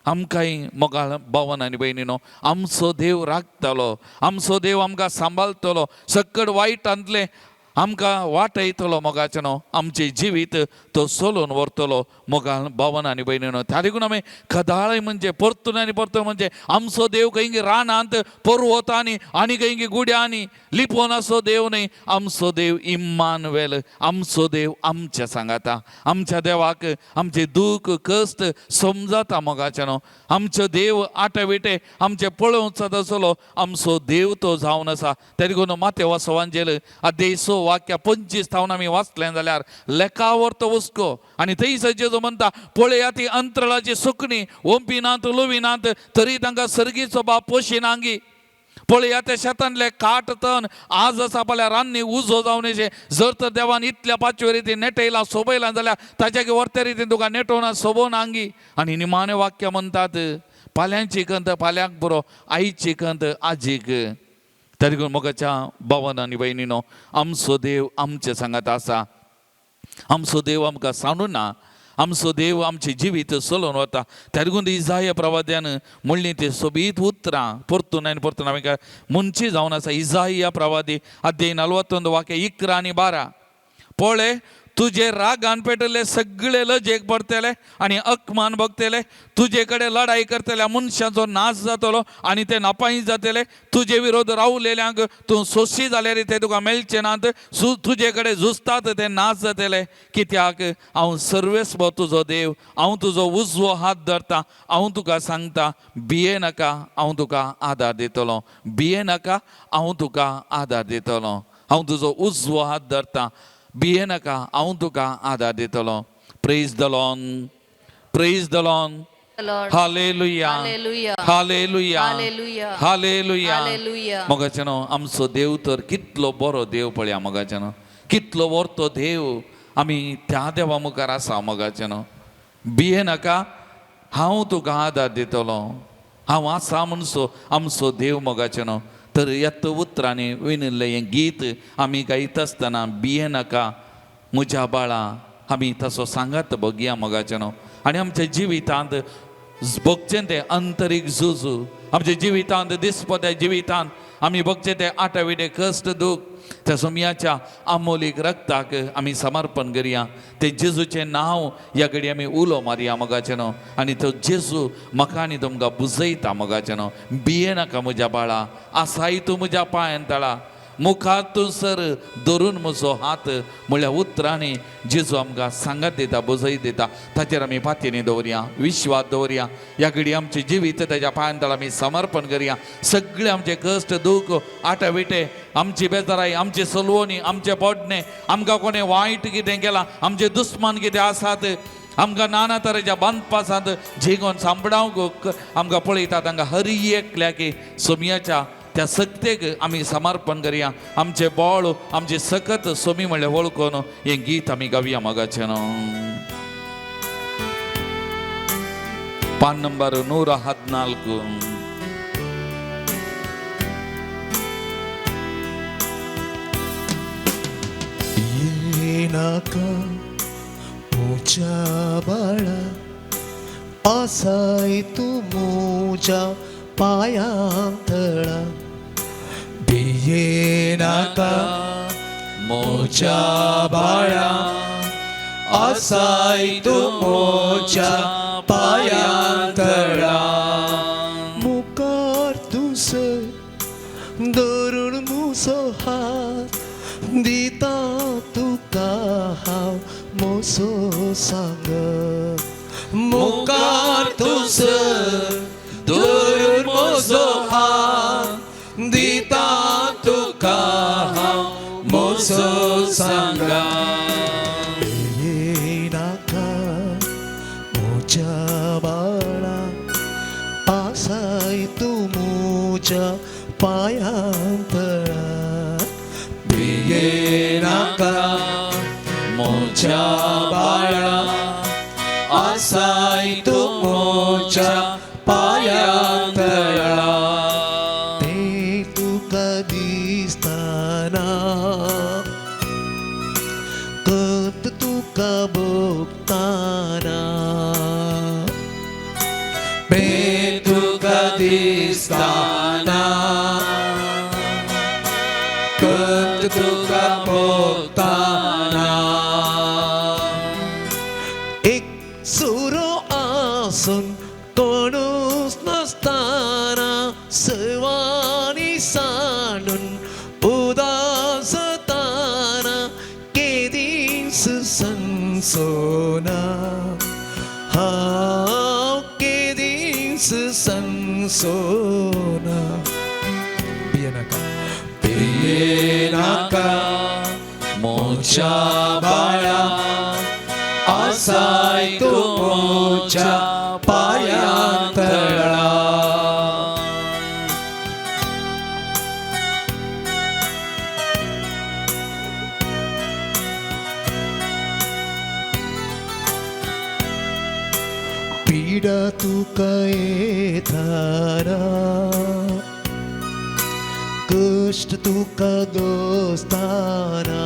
आमकांय मोगाळ भावन आनी भयणीनो, आमचो देव राखतलो, आमचो देव आमकां सांबाळतलो, सकड वायटांतलें आमकां वाटयतलो मोगाचें न्हू. आमचें जिवीत तो चलोवन व्हरतलो मोगाळ भावन आनी भयणीनो. त्या देखून आमी खदाळय म्हणजे परतून आनी परतून म्हणजे आमचो देव खंय रानांत, पर्वतांनी आनी खंय गुड्यांनी लिपोवन असो देव न्ही. आमचो देव इम्मानुएल, आमचो देव आमच्या सांगाता. आमच्या देवाक आमचे दूख कश्ट समजता मोगाचें न्हू. आमचो देव आटे विटे आमचे पळोवचो आसलो, आमचो देव तो जावन आसा. त्या देखून मातेवा सवांजेल अध्याय 6 वाक्य 25 थावन आमी वाचलें जाल्यार, लेखावर तो हुस्को आनी थंयसर जेजो म्हणटा, पळया ती अंतराळाची सुकणी ओंपिनात लुविनात, तरी तांकां सर्गीचो बाप पोशिनांगी. पळया त्या शेतांतले काट तण आज आसा फाल्यां रान्नी उजो जावन येचे. जर तर देवान इतल्या पांचवे रितीन नेटयलां सोबयलां जाल्यार ताच्या व्हरते रितीन तुका नेटोवना सोबोवनांगी. आनी निमाणें वाक्य म्हणटात, फाल्यांची कंत फाल्यांक बरो, आयची कंत आजीक. तरी करून मोगाच्या भावन आनी भयणीनो, आमचो देव आमचे सांगात आसा. आमचो देव आमकां सांडूना ना. आमचो देव आमचे जिवीत चलोवन वता. त्या देखून इसाया प्रवाद्यान म्हणली ती सोबीत उतरां परतून आनी परतून आमी मुनची जावन आसा. इसाया प्रवादी अध्याय 41 वाक्य 11 आनी 12. पळय, तुजे रागान पेटले सगळे लजेक पडतले आनी अकमान बगतले. तुजे कडेन लढाई करतल्या मनशांचो नाश जातलो आनी ते नापायी जातले. तुजे विरोध रावलेल्यांक तूं सोशी जाल्यार ते तुका मेळचे नात. तुजे कडेन झुजतात ते नाश जातले. कित्याक हांव सर्वेस्व तुजो देव, हांव तुजो उजवो हात धरता. हांव तुका सांगता, भिये नाका, हांव तुका आदार दितलो. भिये नाका, हांव तुका आदार दितलो. हांव तुजो उजवो हात धरता, भिये नाका, हांव तुका आदार दितलो. Praise the Lord, praise the Lord. Hallelujah, Hallelujah. Hallelujah, Hallelujah. Hallelujah. Hallelujah. मोगाचें न्हू, आमचो देव तर कितलो बरो देव. पळया मोगाचें न्हू, कितलो व्हरतो देव. आमी त्या देवा मुखार आसा मोगाचें न्हू. भिये नाका, हांव तुका आदार दितलो. हांव आसा म्हणसो आमचो देव मोगाचें न्हू. तर येत उतरांनी विणिल्लें हें गीत आमी गायत आसतना, भिये नाका म्हज्या बाळा, आमी तसो सांगात बगया मोगाचें न्हू. आनी आमच्या जिवितांत बघचें तें आंतरीक झुजू आमच्या जिवितांत दिसपो त्या जिवितांत आमी बघचें तें आटाविडे कश्ट दूख त्या सोमयाच्या अमोलीक रक्ताक आमी समर्पण करया ते जेजूचें नांव ह्या घडी आमी उलो मारया मोगाचें न्हू आनी तो जेजू म्हाका आनी तुमकां बुजयता मोगाचें न्हू भिये नाका म्हज्या बाळा आसाय तूं म्हज्या पांयां तळा मुखार तूं सर धरून म्हजो हात म्हळ्यार उतरांनी जेजू आमकां सांगात दिता बुजय दिता ताचेर आमी फातींनी दवरया विश्वास दवरया ह्या घडी आमचें जिवीत ताच्या पांयां तळा आमी समर्पण करया सगळे आमचे कश्ट दूख आटाविटे आमची बेजाराई आमची सलवणी आमचे पोडणे आमकां कोणें वायट कितें केलां आमचे दुस्मान कितें आसात आमकां नाना तरेच्या बांदपासांत झिगोन सांपडावंक आमकां पळयता तांकां हरी एकल्याक सोमयाच्या त्या सक्तेक आमी समर्पण करया आमचे बोळ आमची सकत सोमी म्हणल्यार वळखून हें गीत आमी गावया मोगाचें न्हू पान नंबर 114 येनाका मुझ्या बाळा आसाय तूं मुझ्या पायांतळा भिये नाका मोच्या बाळा आसाय तूं मोच्या पायांतळा मुखार तूं सर धरून मुसो हात दिता तुका हांव मोसो सांग मुखार तूं सर धरून मोसो हात दिता तुका हांव मोसो सांगा भिये नाका म्हज्या बाळा आसाय तूं म्हज्या पायांतळा भिये नाका म्हज्या बाळा आसाय तूं म्हज्या पायांतळा ते तुका दिसताना कत तुका भोगताना ते तुका दिसताना कत तुका भोगताना एक सुरो आसून कोणूच नसताना सर्वांनी सांडून उदासताना केदीस संसोना हांव केदीस संसोना भिये नाका मोच्या बाळा आसाय तूं मोच्या पायांतळा पिडा तुका येताना कष्ट तुका दोस्ताना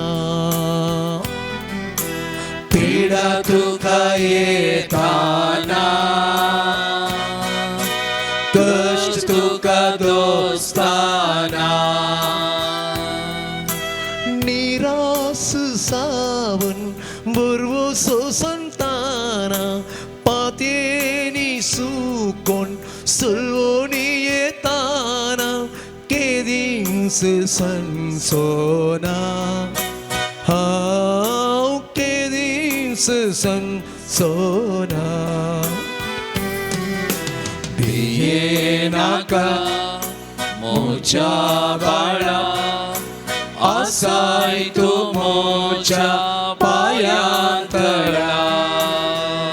पिडा तुका येताना कष्ट तुका दोस्ताना निरास सावन बुरवो सोसंताना पातेनी सुकोन सुलवोनी येताना केदीस संसोना हांव केदीस संसोना भिये नाका मोच्या बाळा आसाय तूं मोच्या पायांतळा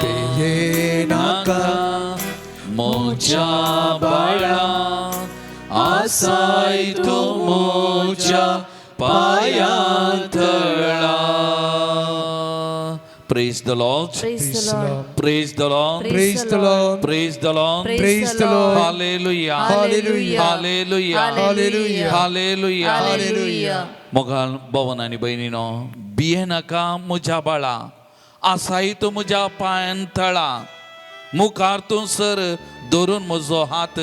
भिये नाका मोच्या बाळा आसाय तूं मोच्या पायांतळा Praise the Lord. Praise the Lord. Praise the Lord. Praise the Lord. Praise the Lord. Praise the Lord. Hallelujah. Hallelujah. Hallelujah. Hallelujah. Hallelujah. Hallelujah. मोगाल भवन आणि बहिणीनो भिये नाका म्हज्या बाळा आसाय तूं म्हज्या पांयां तळा मुखार तूं सर धरून म्हजो हात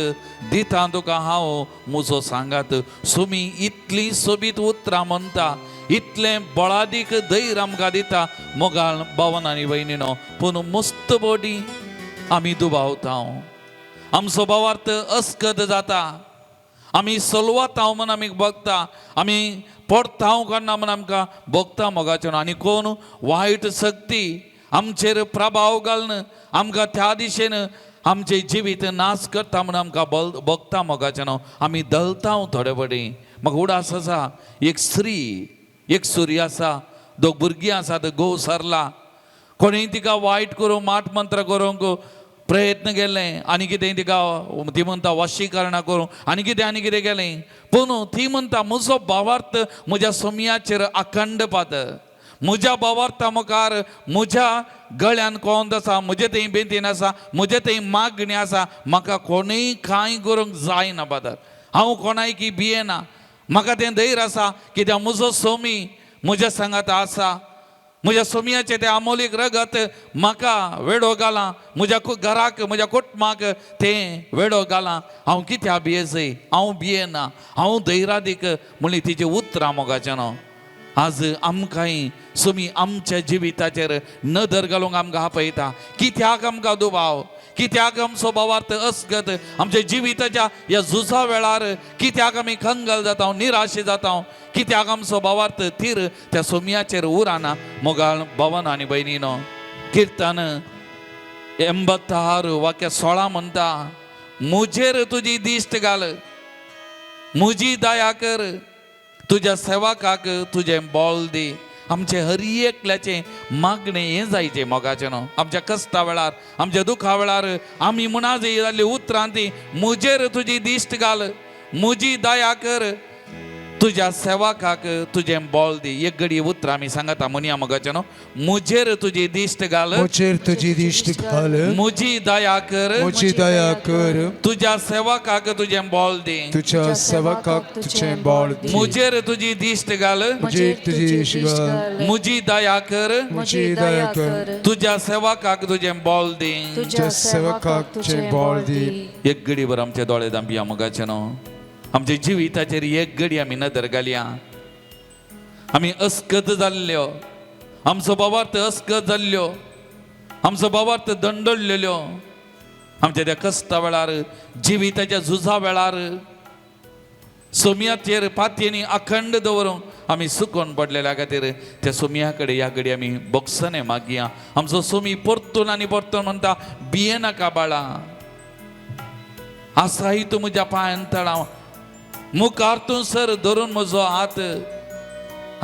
दिता तुका हांव म्हजो सांगात. सुमी इतली सोबीत उतरां म्हणटा, इतलें बळादीक धैर आमकां दिता मोगाळ भावन आनी भयणीनो. पूण मस्त बोडी आमी दुबावता, आमचो भावार्थ अस्कत जाता, आमी सलवाता म्हूण आमी बगता, आमी पडता काडना म्हूण आमकां भोगता मोगाचें. आनी कोण वायट शक्ती आमचेर प्रभाव घालन आमकां त्या दिशेन आमचे जिवीत नाश करता म्हूण आमकां भोगता मोगाचें. आमी दलता थोडे बडी. म्हाका उडास आसा, एक स्त्री एक सूर्य आसा, दोग भुरगीं आसात, घोव सरला. कोणेंय तिका वायट करूंक माट मंत्र करूंक प्रयत्न केले, आनी कितें तिका ती म्हणटा वशीकरणां करूं, आनी कितें केलें. पूण ती म्हणटा म्हजो भावार्थ म्हज्या सोमयाचेर अखंड पात, म्हज्या भावार्था मुखार म्हज्या गळ्यान कोंद आसा, म्हजे थंय बेंतीन आसा, म्हजे थंय मागणी आसा. म्हाका कोणूय कांय करूंक जायना बादर, हांव कोणायकी भियेना. म्हाका तें धैर आसा कित्याक म्हजो सोमी म्हज्या सांगात आसा. म्हज्या सोमयाचें तें अमोलीक रगत म्हाका वेडो घाला, म्हज्या घराक म्हज्या कुटुंबाक तें वेडो घाला. हांव कित्याक भियेसय, हांव भियेना, हांव धैर्यादीक म्हणली तिचें उतरां मोगाचें न्हू. आज आमकांय सोमी आमच्या जिविताचेर नदर घालूंक आमकां आपयता. कित्याक आमकां दुबाव, कित्याक आमचो भावार्थ अस्गत आमच्या जिविताच्या ह्या झुजा वेळार कित्याक आमी खंगल जाता, निराश जाता, कित्याक आमचो भावार्थ थीर त्या सोमयाचेर उराना. मोगाळ भवन आनी भयणीनो, किर्तन 86 वाक्य 16 म्हणटा, मुजेर तुजी दिश्ट घाल, म्हजी दया कर, तुज्या सेवकाक तुजें बोल दी. आमचे हर एकल्याचें मागणें हें जायचें मोगाचें न्हू. आमच्या कश्टा वेळार, आमच्या दुखा वेळार आमी म्हणा जाल्ली उतरां ती, मुजेर तुजी दिश्ट घाल, म्हजी दया कर, तुज्या सेवकाक तुजें बोल दी. एक घडी उतरां आमी सांगता म्हणया मोगाचें न्हू. मुजेर तुजी दिश्ट घाल, मुजेर तुजी दिश्ट घाल, म्हजी दया कर, म्हजी दया कर, तुज्या सेवकाक तुजें बोल दी. तुज्या सेवकाक तुजें बोल दी. मुजेर तुजी दिश्ट घाल, मुजेर तुजी दिश्ट घाल, म्हजी दया कर, म्हजी दया कर, तुज्या सेवकाक तुजें बोल दी. तुज्या सेवकाक तुजें बोल दी. एक घडी भर आमचे दोळे धांपिया मोगाचें न्हू. आमच्या जिविताचेर एक घडी आमी नदर घालया. आमी अस्कत जाल्ल्यो, आमचो भावार्थ अस्कत जाल्ल्यो, आमचो भावार्थ दंडळलेल्यो, आमच्या त्या कश्टा वेळार, जिविताच्या झुजा वेळार सोमयाचेर पातयेनी अखंड दवरूंक आमी सुकोन पडलेल्या खातीर त्या सोमया कडेन ह्या घडी आमी बोगसने मागया. आमचो सोमी परतून आनी परतून म्हणटा, भिये नाका बाळा, आसाही तूं म्हज्या पांयान तळाव, मुखार तूं सर धरून म्हजो हात.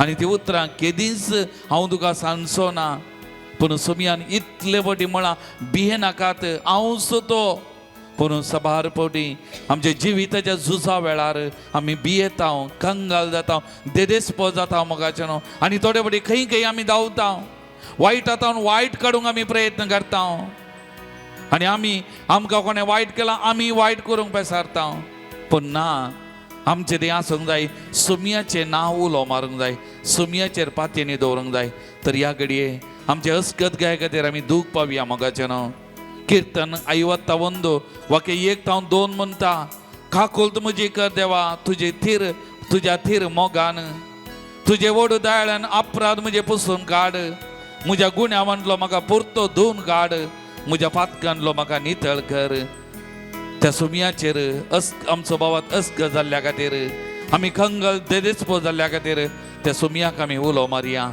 आनी ती उतरां केदींच हांव तुका सांगचो ना, पूण सोमयान इतले फावटी म्हळां, भिये नाकात, हांव सुतो. पूण सबार फावटी आमच्या जिविताच्या झुजा वेळार आमी भियेता, कंगाल जाता, देदेस्पो जाता मोगाचें न्हू. आनी थोडे फावटी खंय आमी धांवता, वायटांतल्यान वायट काडूंक आमी प्रयत्न करता. आनी आमकां कोणें वायट केलां आमी वायट करूंक पेसारता. पूण ना, आमचें तें आसूंक जाय, सोमयाचें नांव उलो मारूंक जाय, सोमयाचेर पातयेनी दवरूंक जाय. तर ह्या घडये आमचे अस्कत गाय खातीर आमी दूख पावया मोगाचें न्हू. किर्तन 51 वाक्य 1-2 म्हणटा, काकुल्त म्हजी कर देवा, तुज्या थीर मोगान, तुजे व्हड दयाळ्यान अपराध म्हजे पुसून काड, म्हज्या गुण्यावांतलो म्हाका पुरतो धुवन काड, म्हज्या पातकांतलो म्हाका नितळ कर. त्या सोमयाचेर आमचो भावात अस्क जाल्ल्या खातीर, आमी खंगल देदेस्पो जाल्ल्या खातीर त्या सोमयाक आमी उलो मारया,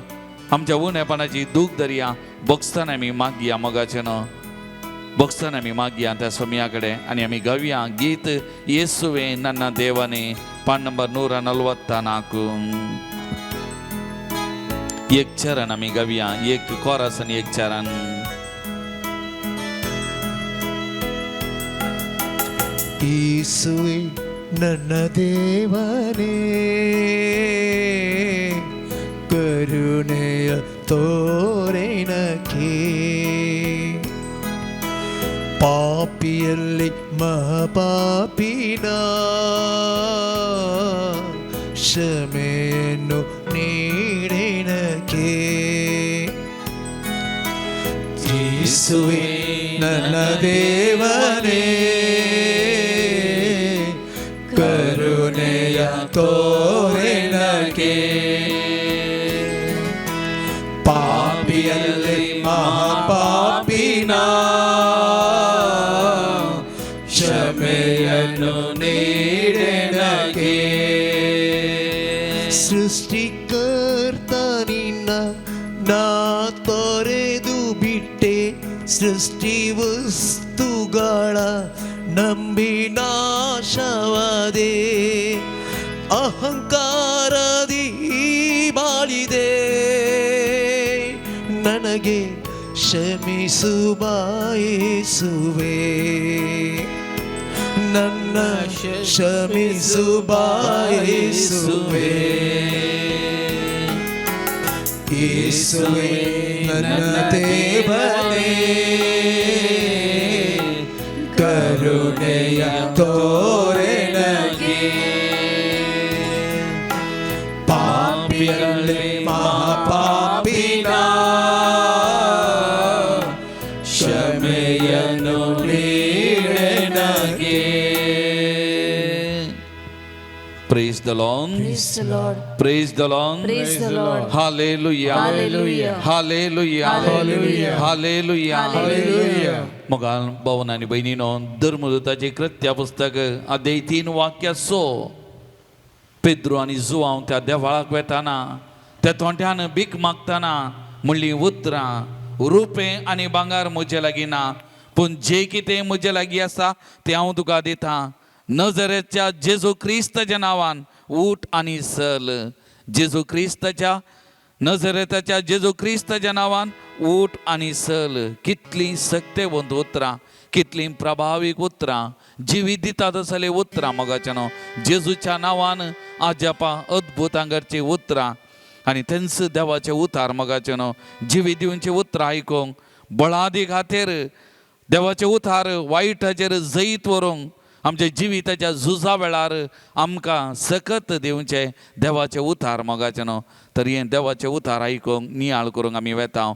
आमच्या उणेपणाची दूख धरया, बोगसतान आमी मागया मोगाचें न्हू. बोगसतान आमी मागया त्या सोमया कडेन. आनी आमी गावया गीत येसुवे नन्ना देवाने, पान नंबर 144. एक चरण आमी गावया, एक कोरस आनी एक चरण. ಯೇಸುವೆ ನನ್ನ ದೇವನೇ, ಕರುಣೆಯ ತೋರೆನಕ್ಕೆ, ಪಾಪಿಯಲ್ಲಿ ಮಹಾಪಾಪಿನ ಕ್ಷಮೆಯನ್ನು ನೀಡೆನಕ್ಕೆ. ಯೇಸುವೆ ನನ್ನ ದೇವನೇ ಕರುಣೆಯ ತೋರೆನಗೆ ಪಾಪಿಯಲ್ಲಿ ಮಹಾಪಾಪಿನ ಕ್ಷಮೆಯನ್ನು ನೀಡೆನಗೆ ಸೃಷ್ಟಿಕರ್ತ ನಿನ್ನ ನಾ ತೊರೆದು ಬಿಟ್ಟೆ ಸೃಷ್ಟಿ ವಸ್ತುಗಳ ನಂಬಿ ನಾಶವಾದೆ ಅಹಂಕಾರದಿ ಬಾಳಿದೆ ನನಗೆ ಕ್ಷಮಿಸು ಬಾಯಿಸುವೆ ನನ್ನ ಕ್ಷಮಿಸು ಬಾಯಿಸುವೆ ಯೇಸುವೇ ನನ್ನ ದೇವನೇ ಕರುಣೆಯ ತೋರೆನಗೆ ಪಾಪಿಯಲ್ಲಿ ಮಹಾಪಾಪಿನ ಕ್ಷಮೆಯನ್ನು ನೀಡೆನಗೆ Praise the Lord. Praise the Lord. Praise the Lord. Praise the Lord. Hallelujah. Hallelujah. Hallelujah. Hallelujah. Hallelujah. Hallelujah. मग भावन आणि बहिणीनो धर्मदूताचे कृत्या पुस्तक अध्याय 3 वाक्य सो पेद्रू आणि जुवांव त्या देवाळाक वेताना त्या तोंड्यान भीक मागताना म्हणली उतरां रुपे आनी भांगार म्हजे लागीं ना पूण जे कितें म्हजे लागीं आसा तें हांव तुका दितां नजरेच्या जेजू क्रिस्ताच्या नांवान उठ आनी चल जेजू क्रिस्ताच्या नजरेताच्या जेजू क्रिस्ताच्या नांवान उठ आनी चल कितलीं सत्यवंत उतरां कितलीं प्रभावीक उतरां जिवीत दितात असले उतरां मोगाच्यानो जेजूच्या नांवान आजापा अद्भुतां करची उतरां आनी तेंच देवाचे उतार मोगाच्यानो जिवीत दिवचे उतरां आयकूंक बळादी खातीर देवाचे उतार वायटाचेर जैत व्हरूंक आमच्या जिविताच्या झुजा वेळार आमकां सकत दिवचे देवाचे उतार मोगाच्यानो तर हें देवाचे उतार आयकूंक नियाळ करूंक आमी वेता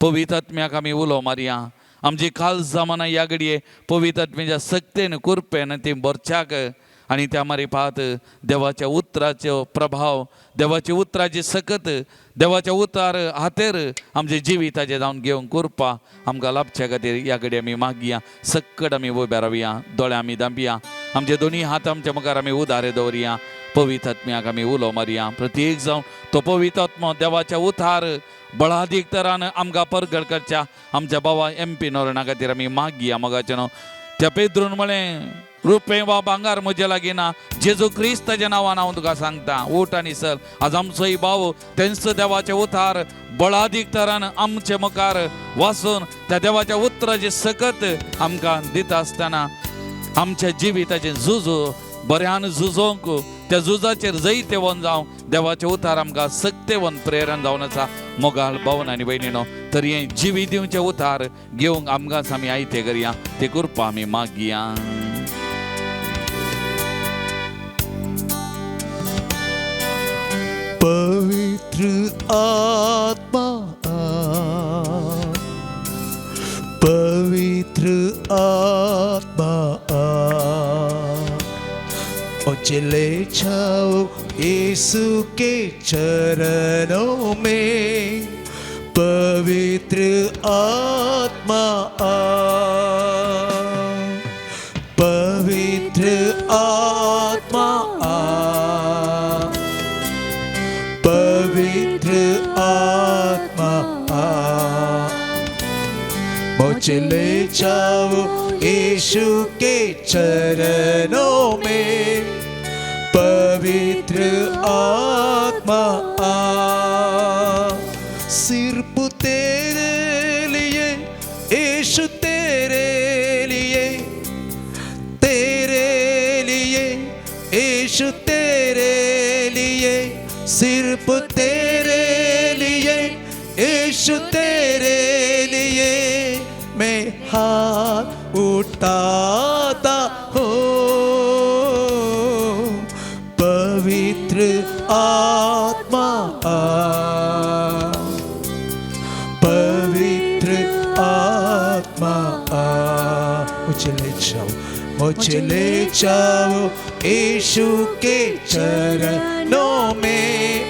पवित्र आत्म्याक आमी उलो मारया आमची काल जमाना ह्या घडये पवित्र आत्म्याच्या सक्तेन कुरपेन ती भरच्याक आनी त्या मारिफात देवाच्या उतराचो प्रभाव देवाच्या उतराची सकत देवाच्या उतार हातेर आमच्या जिविताचे जावन घेवंक करपा आमकां लाभच्या खातीर ह्या घडये आमी मागया सक्कड आमी उबे रावया दोळे आमी धांपया आमचे दोनी हात आमच्या मुखार आमी उदारे दवरया पवित्र आत्म्याक आमी उलो मारया प्रत्येक जावन तो पवित्र आत्मो देवाच्या उतार बळादीक तरान आमकां परगट करच्या आमच्या बाबा MP नोरणा खातीर आमी मागया मोगाच्यानो त्या पेद्रून म्हळें रुपे वा भांगार म्हजे लागीं ना जेजू क्रिस्ताच्या नांवान हांव तुका सांगता उठ आनी चल आज आमचोय भाव तेंच देवाचे उतार बळादीक तरान आमचे मुखार वाचून त्या देवाच्या उतराचे सकत आमकां दिता आसतना आमच्या जिविताचें झुजू बऱ्यान झुजोवंक त्या झुजाचेर जैत येवन जावं देवाचे उतार आमकां सक्तेवन प्रेरण जावन आसा मोगाळ भावन आनी भयणीनो तर हें जिवी दिवचे उतार घेवंक आमकांच आमी आयते करया ते करपा आमी मागया पवित्र आत्मा पवित्र आत्मा मुझे ले जाओ यीशु के चरणों में पवित्र आत्मा पवित्र आत्मा पवित्र आत्मा मुझे ले जाओ यीशु के चरणों में पवित्र आत्मा सिर्फ तेरे लिए यीशु तेरे लिए यीशु तेरे लिए सिर्फ तेरे लिए यीशु तेरे लिए मैं हाथ उठाता हूँ पवित्र आत्मा पवित्र आत्मा मुझे ले जाओ यीशु के चरणों में,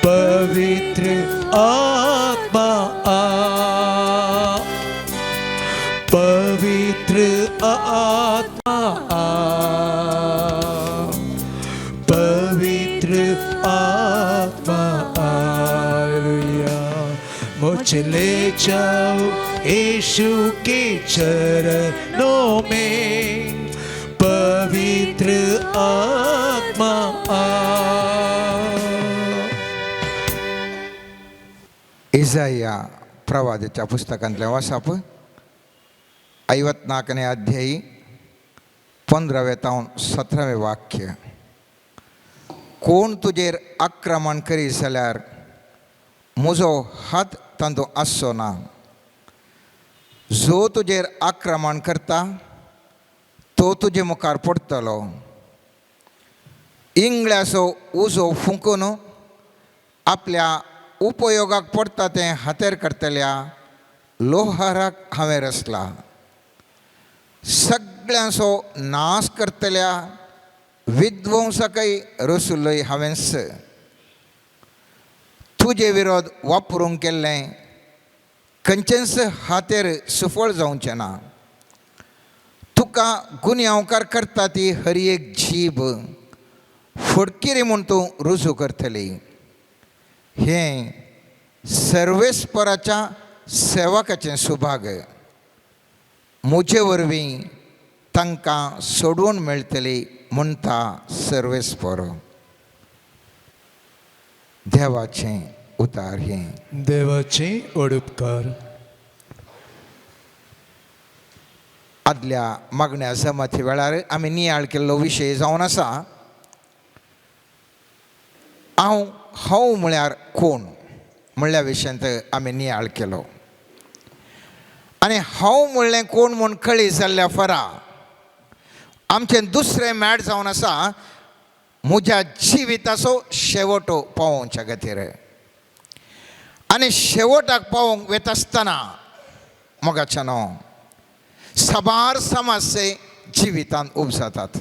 पवित्र आत्मा आ, पवित्र आत्मा आ, पवित्र आत्मा हालेलुया। मुझे ले जाओ यीशु के चरणों में, पवित्र आत्मा आ। इसाया प्रवादीच्या पुस्तकांतले वाचप 54 अध्यायी 15 ते 17 वाक्य. कोण तुजेर आक्रमण करी जाल्यार म्हजो हात तांतूं आसचो ना. जो तुजेर आक्रमण करता तो तुजे मुखार पडटलो. इंगळ्याचो उजो फुंकून आपल्या उपयोगाक पडटा तें हातेर करतल्या लोहाराक हांवें रचला. सगळ्यांचो नाश करतल्या विध्वंसकय रचुल्लोय हांवेंच. तुजे विरोध वापरूंक केल्लें खंयचेंच हातेर सुफळ जावचें ना. तुका गुन्यांवकार करता ती हर एक जीब फडकिरी म्हूण तूं रुजू करतली. हें सर्वेस्पराच्या सेवकाचें सुभाग. म्हजे वरवीं तांकां सोडवून मेळटली म्हणटा सर्वेस्पर. देवाचें उतार हें. देवाचे ओडुपकार. आदल्या मागण्या जमाती वेळार आमी नियाळ केल्लो विशय जावन आसा हांव म्हळ्यार कोण म्हणल्या विशयांत आमी नियाळ केलो. आनी हांव म्हणलें कोण म्हूण कळी जाल्ल्या फरा आमचें दुसरें मॅट जावन आसा म्हज्या जिविताचो शेवट पावोवच्या खातीर. आनी शेवटाक पावोवंक वता आसतना मोगाच्या न्हू साबार समस्ये जिवितांत उब जातात.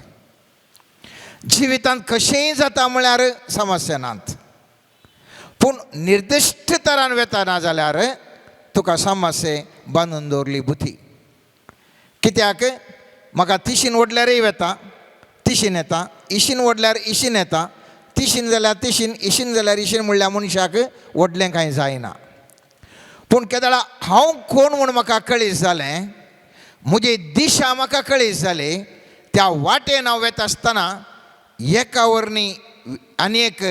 जिवितांत कशेंय जाता म्हळ्यार समस्या नात. पूण निर्दिश्ट तरान वता ना जाल्यार तुका समस्ये बांदून दवरली बुथी. कित्याक म्हाका तिशीन ओडल्यारय वता, तिशीन येता, इशीन ओडल्यार इशीन येता, तिशीन जाल्यार तिशीन, इशीन जाल्यार इशीन म्हणल्या मनशाक ओडलें कांय जायना. पूण केदाळा हांव कोण म्हूण म्हाका कळीत जालें, म्हजी दिशा म्हाका कळीत जाली. त्या वाटेन हांव वता आसतना एका वरणी आनीक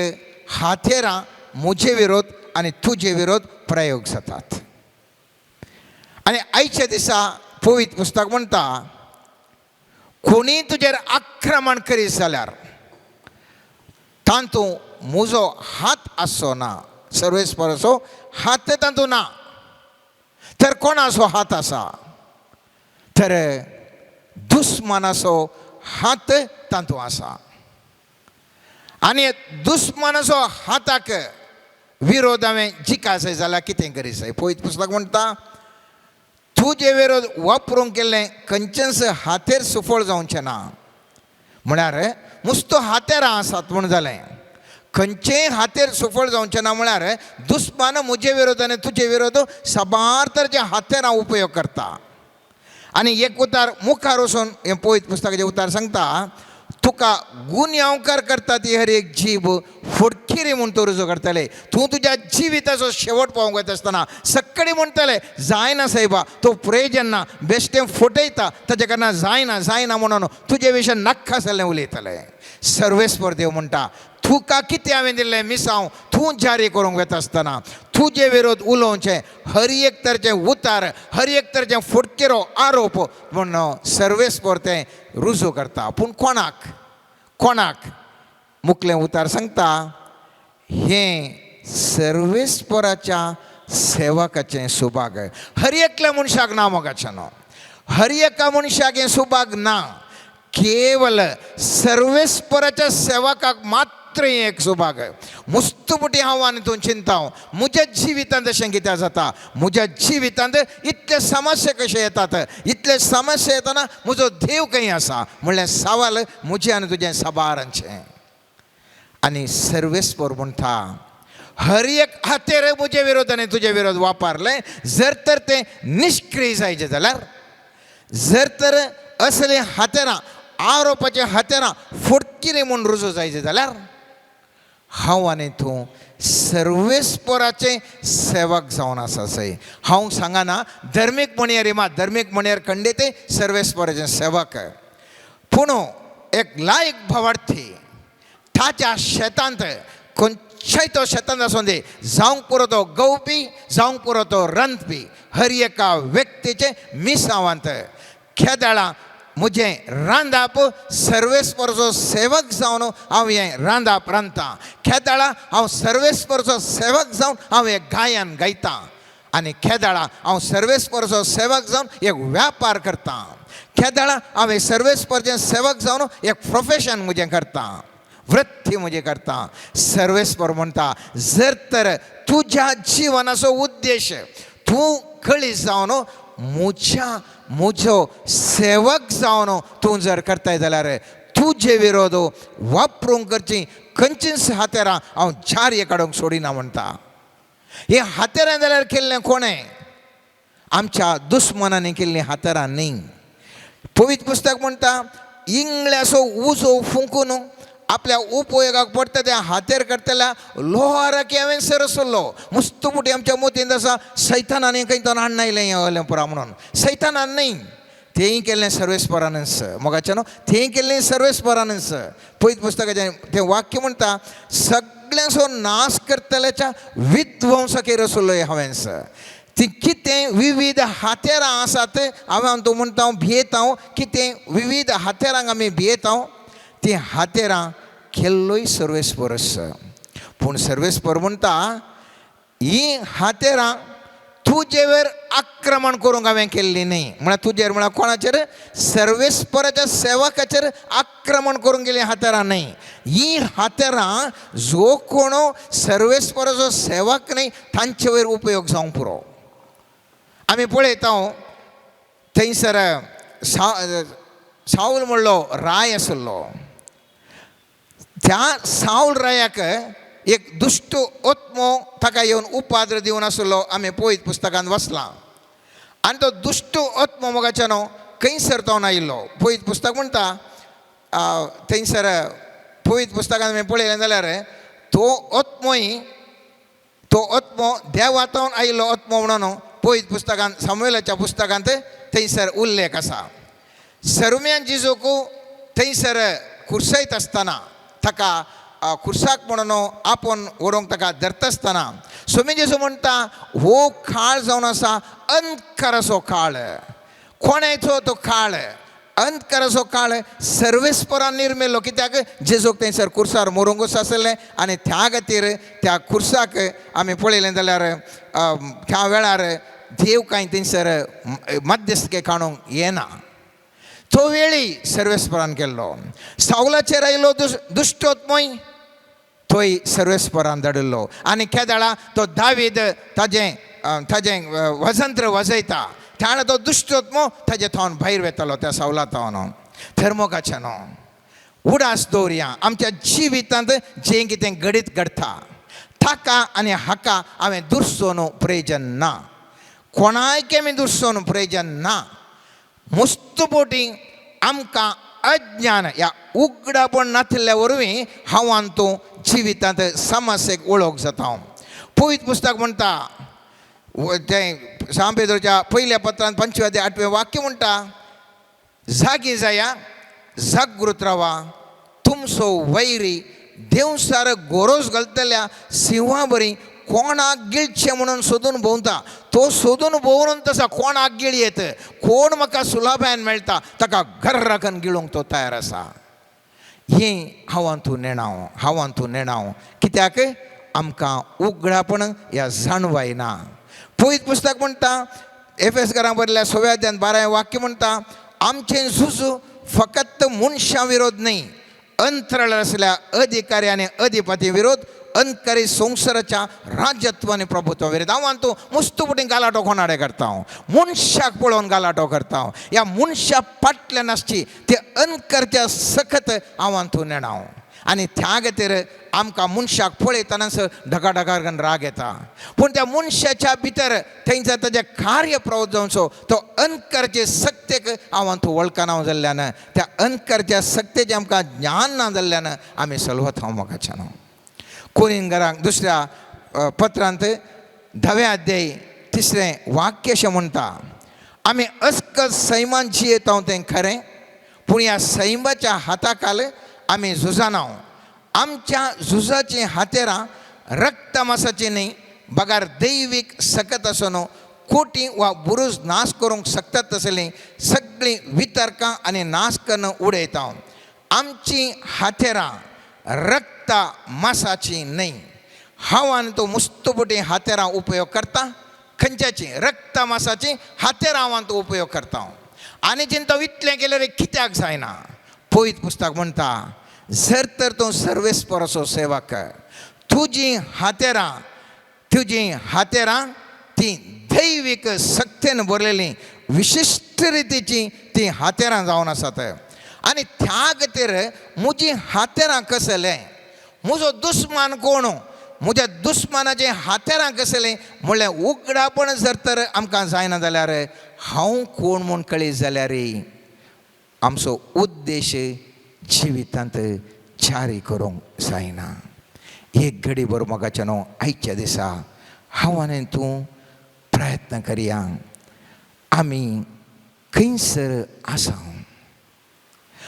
हातेरां म्हजे विरोध आनी तुजे विरोध प्रयोग जातात. आनी आयच्या दिसा पवित्र पुस्तक म्हणटा कोणीय तुजेर आक्रमण करीत जाल्यार तांतूं म्हजो हात आसचो ना. सर्वेस्पराचो हात तांतूं ना. तर कोणाचो हात आसा? तर दुस्मनाचो हात तांतूं आसा. आनी दुस्मनाचो हाताक विरोध हांवें जिका जाय जाल्यार कितें करी जाय? पवित्र पुस्तक म्हणटा तुजे विरोध वापरूंक केल्लें खंयचेंच हातेर सुफळ जावचें ना. म्हळ्यार मुस्तो हातेरां आसात म्हूण जालें. खंयचेय हातेर सुफळ जावचें ना म्हळ्यार दुस्मान म्हजे विरोध आनी तुजे विरोध साबार तरेचे हातेरां उपयोग करता. आनी एक उतार मुखार वचून हें पवित्र पुस्तकाचें उतार सांगता तुका गुन्यांवकार करता ती हर एक जीब फडकिरी म्हूण तो रुजू करतले. तूं तुज्या जिविताचो शेवट पावूंक वता आसतना सक्कळी म्हणटले जायना सायबा, तो पुरय जेन्ना बेश्टें फटयता ताचे कारणान जायना म्हणून तुजे विशय नाख्खा जाल्लें उलयतले. सर्वेस्पर देव म्हणटा तुका कितें हांवें दिल्लें मिसांव तूं जारी करूंक वता आसतना तुजे विरोध उलोवचें हर एक तरेचें उतार, हर एक तरेचें फटकेरो आरोप म्हूण सर्वेस्पर तें रुजू करता. पूण कोणाक मुखलें उतार सांगता हें सर्वेस्पराच्या सेवकाचें सुभाग. हर एकल्या मनशाक ना मोगाचें न्हू. हर एका मनशाक हें सुभाग ना. केवल सर्वेस्पराच्या सेवकाक मात्र मात्र एक सुभाग मुस्तुपुटी हांव आनी तूं चिंताव म्हज्या जिवितांत अशें कित्याक जाता म्हज्या जिवितांत इतले समस्या कशे येतात इतले समस्या येतना म्हजो देव खंय आसा म्हणल्यार सवाल म्हजें आनी तुजें सबारांचें आनी सर्वेस्पर म्हणटा हर एक हातेर म्हजे विरोध आनी तुजे विरोध वापरले जर तर ते निष्क्रिय जायचे जाल्यार जर तर असले हातेरां आरोपाचे हातेरां फुटकिरे म्हूण रुजू जायचे जाल्यार हांव आनी तूं सर्वेस्पराचे सेवक जावन आसा सय हांव सांगना धर्मीक म्हणयार मात धर्मीक म्हणयार खंडीत सर्वेस्पराचे सेवक पूण एक लायक भावार्थी ताच्या शेतांत खंयच्याय तो शेतांत आसूं दी जावंक पुरो तो गवपी जावंक पुरो तो रांदपी हर एका व्यक्तीचे मिसावांत खेदाळा म्हजें रांदप सर्वेस्परचो सेवक जावन हांव हें रांदप रांदतां खेदाळा हांव सर्वेस्परचो सेवक जावन हांव हें गायन गायतां आनी खेदाळा हांव सर्वेस्परचो सेवक जावन एक व्यापार करतां खेदाळा हांव हे सर्वेस्परचें सेवक जावन एक प्रोफेशन म्हजें करतां वृत्ती म्हजी करता सर्वेस्पर म्हणटा जर तर तुज्या जिवनाचो उद्देश तूं खळी जावन म्हजो सेवक जावन तूं जर करताय जाल्यार तुजे विरोध वापरूंक करची खंयचीच हातेरां हांव चार काडूंक सोडिना म्हणटा हे हातेरां जाल्यार केल्लें कोणें आमच्या दुस्मनांनी केल्लीं हातेरां न्ही पवित्र पुस्तक म्हणटा इंगळ्याचो उजो फुंकून आपल्या उपयोगाक पडटा त्या हातेर करतल्या लोहाराक हांवें सरसल्लो मुस्तुपुटी आमच्या मोतीन आसा सैतानांनी खंय तो हाडनायलें हें हलें पुरा म्हणून सैतानान न्ही तेंय केल्लें सर्वेस्परानच मोगाचें न्हू तेंय केल्लें सर्वेस्परानच पवित्र पुस्तकाचें तें वाक्य म्हणटा सगळ्यांचो नाश करतल्याच्या विध्वंसकेर रसल्लो हांवें ती कितें विविध हातेरां आसात हांवें तूं म्हणटा हांव भियेता कितें विविध हातेरांक आमी भियेता ती हातेरां केल्लोय सर्वेस्पर पूण सर्वेस्पर म्हणटा ही हातेरां तुजे वयर आक्रमण करूंक हांवें केल्ली न्ही म्हळ्यार तुजेर म्हळ्यार कोणाचेर सर्वेस्पराच्या सेवकाचेर आक्रमण करूंक गेली हातेरां न्ही ही हातेरां जो कोण सर्वेस्पराचो सेवक न्ही तांचे वयर उपयोग जावंक पुरो आमी पळयता थंयसर साऊल म्हणलो राय आसलो त्या साऊल रायाक एक दुश्ट ओत्मो ताका येवन उपाद्र दिवन आसलो आमी पळयत पुस्तकांत वाचलां आनी तो दुश्ट ओत्मो मोगाचे न्हू खंयसर तो आयिल्लो पळयत पुस्तक म्हणटा थंयसर पळयत पुस्तकांत आमी पळयलें जाल्यार तो ओत्मो देवातावन आयिल्लो ओत्मो म्हणून पळयत पुस्तकांत सामुएलाच्या पुस्तकांत थंयसर उल्लेख आसा सर्म्यान जिजोक थंयसर खुर्सायत आसतना ताका खुर्साक म्हणून आपोवन व्हरूंक ताका धरता आसतना स्वामी जेजू म्हणटा हो काळ जावन आसा अंधकाराचो काळ कोणाचो तो काळ अंधकाराचो काळ सर्वेस्परान निर्मेलो कित्याक जेजूक थंयसर खुर्सार मोरूंक आसलें आनी त्या खातीर त्या खुर्साक आमी पळयलें जाल्यार त्या वेळार देव कांय थंयसर मध्यस्थके काडूंक येना तो वेळी सर्वेस्परान केल्लो सावलाचेर आयिल्लो दुश्टोत्मोय तोय सर्वेस्परान धाडिल्लो आनी केदाळा तो दावीद ताजें वजंत्र वाजयता त्या वेळार तो दुश्टोत्मो ताजे थावन भायर वेतालो त्या सावला थावन धर्मोकाचें न्हू उडास दवरया आमच्या जिवितांत जें कितें घडीत घडटा ताका आनी हाका हांवें दुर्सोन प्रयोजन ना कोणायक आमी दुर्सोन प्रयोजन ना मुस्तुपोटी आमकां अज्ञान ह्या उगडापण नासल्या वरवीं हांव आनी तूं जिवितांत समस्येक वळख जाता पवित्र पुस्तक म्हणटा तें साम पेद्रोच्या पयल्या पत्रांत 5वें अध्याय 8वें वाक्य म्हणटा जागी जाया जागृत रावा तुमचो वैरी देवसार गोरोस घालतल्या सिंहा बरी कोणाक गिळचें म्हणून सोदून भोंवता तो सोदून भोंवून तसा कोणाक गिळयेत कोण म्हाका सुलभान मेळटा ताका घर्राकन गिळूंक तो तयार आसा हें हांव तूं नेणाव कित्याक आमकां उगडापण ह्या जाणवायना पवित्र पुस्तक म्हणटा एफेसकारांक बरयल्या 6व्या अध्यायान 12वें वाक्य म्हणटा आमचें झूज फकत मनशां विरोध न्ही अंतराळ असलेल्या अधिकारी आणि अधिपती विरोध अंतकारी संसाराच्या राज्यत्वाने प्रभुत्व विरोध हांव तूं मुस्तुपटीन गालाटो कोणाडे करता हांव मनशाक पळोवन गालाटो करता हांव ह्या मनशा फाटल्यान आसची ते अंतकारच्या सखत हांव तूं नेणा हांव आनी त्या खातीर आमकां मनशाक पळयतना ढगाढगार करून राग येता पूण त्या मनशाच्या भितर थंयसर ताजें कार्य प्रवृत्त जावचो तो अंतकारचे सक्तेक हांव तूं वळखना जाल्ल्यान त्या अंतकारच्या सक्तेचें आमकां ज्ञान ना जाल्ल्यान आमी सलवत हांव मोगाच्या न्हू कोरिंथरांक दुसऱ्या पत्रांत 10वें अध्याय 3रें वाक्य अशें म्हणटा आमी अस्कत सैमान जियेता तें खरें पूण ह्या सैमाच्या हाताखाल आमी झुजाना आमच्या झुजाची हातेरां रक्त मांसाची न्ही बगार दैवीक सकत आसून कोटी वा बुरूज नाश करूंक शकतात तसलीं सगळीं वितर्कां आनी नाश करून उडयता आमची हातेरां रक्त मांसाची न्ही हांव आनी तूं मुस्तुपटी हातेरां उपयोग करता खंयच्याची रक्त मांसाची हातेरां हांव तूं उपयोग करता आनी चिंता इतलें केल्यार कित्याक जायना पवित्र पुस्तक म्हणटा जर तर तूं सर्वेस्पराचो सेवक तुजी हातेरां ती दैवीक सक्तेन भरलेलीं विशिश्ट रितीची ती हातेरां जावन आसात आनी त्या खातीर म्हजी हातेरां कसलें म्हजो दुस्मान कोण म्हज्या दुस्मानाचे हातेरां कसलें म्हणल्यार उगडापण जर तर आमकां जायना जाल्यार हांव कोण म्हूण कळीत जाल्यार आमचो उद्देश जिवितांत जारी करूंक जायना एक घडी भर मोगाच्या न्हू आयच्या दिसा हांव आनी तूं प्रयत्न करया आमी खंयसर आसा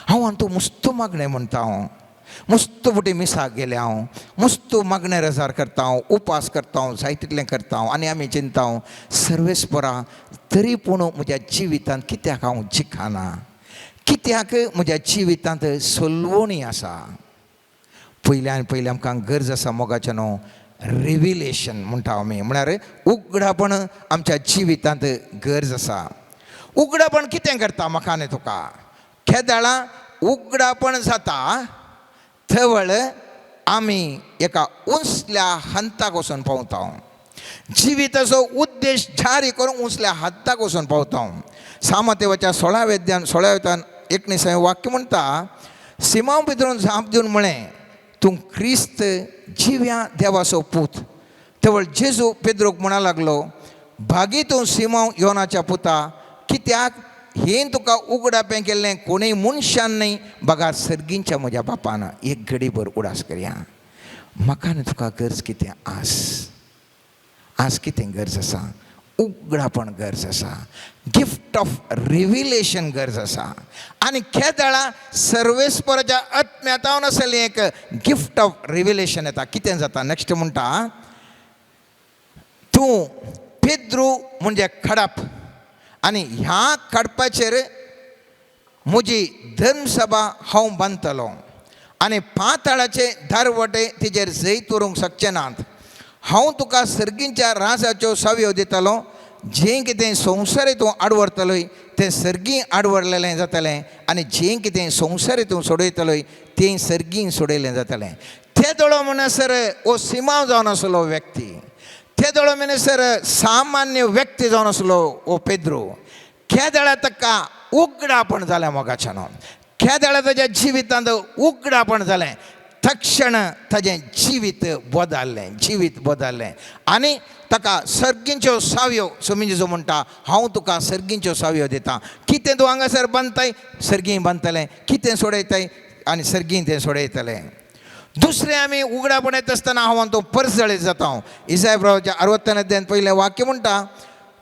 हांव आनी तूं मुस्त मागणें म्हणटा हांव मुस्तुपटी मिसाक गेले हांव मुस्त मागणें रजार करता हांव उपास करता हांव जाय तितलें करता हांव आनी आमी चिंता सर्वेस्परा तरी पूण म्हज्या जिवितांत कित्याक हांव जिखना कित्याक म्हज्या जिवितांत सलवणी आसा पयल्यान पयलीं आमकां गरज आसा मोगाचें न्हू रिविलेशन म्हणटा आमी म्हळ्यार उगडापण आमच्या जिवितांत गरज आसा उगडापण कितें करता म्हाका आनी तुका केदाळां उगडापण जाता थवळ आमी एका उंचल्या हंताक वचून पावता जिविताचो उद्देश जारी करूंक उंचल्या हंताक वचून पावता सामतेवाच्या 16वें 19वें वाक्य म्हणटा सिमांव भितरून झांप दिवन म्हळें तूं क्रिस्त जिव्या देवाचो पूत थवळ जेजू पेद्रोक म्हणा लागलो भागी तूं सिमांव योनाच्या पुता कित्याक हें तुका उगडापें केल्लें कोणूय मनशान न्ही बगार सर्गींच्या म्हज्या बापान एक घडी भर उडास करया म्हाका आनी तुका गरज कितें आस कितें गरज आसा उगडापण गरज आसा गिफ्ट ऑफ रिविलेशन गरज आसा आनी केदाळां सर्वेस्पराच्या आत्म्यातावन आसलेली एक गिफ्ट ऑफ रिविलेशन येता कितें जाता नेक्स्ट म्हणटा तूं पेद्रू म्हणजे खडप आनी ह्या खडपाचेर म्हजी धर्मसभा हांव बांदतलो आनी पाताळाचे दारवटे तिजेर जैत व्हरूंक शकचे नात हांव तुका सर्गींच्या राजाच्यो सावयो दितलो जें कितें संवसारी तूं आडवरतलोय तें सर्गी आडवरलेलें जातलें आनी जें कितें संवसारी तूं सोडयतलोय तें सर्गीं सोडयलें जातलें तेदोळो म्हणसर हो सिमांव जावन आसलो व्यक्ती तेदोळो म्हणसर सामान्य व्यक्ती जावन आसलो हो पेद्रू केदाळा ताका उगडापण जालें मोगाच्या न्हू केदाळा ताज्या जिवितांत उगडापण जालें तक्षण ताजें जिवीत बदल्लें आनी ताका सर्गींच्यो सावयो समिजी जो म्हणटा हांव तुका सर्गींच्यो सावयो दितां कितें तूं हांगासर बांदताय सर्गीं बांदतलें कितें सोडयताय आनी सर्गीं तें सोडयतलें दुसरें आमी उगडापण येता आसतना हांव तूं परजळीत जाता इसाय प्रवाच्या 63 अध्यायान पयलें वाक्य म्हणटा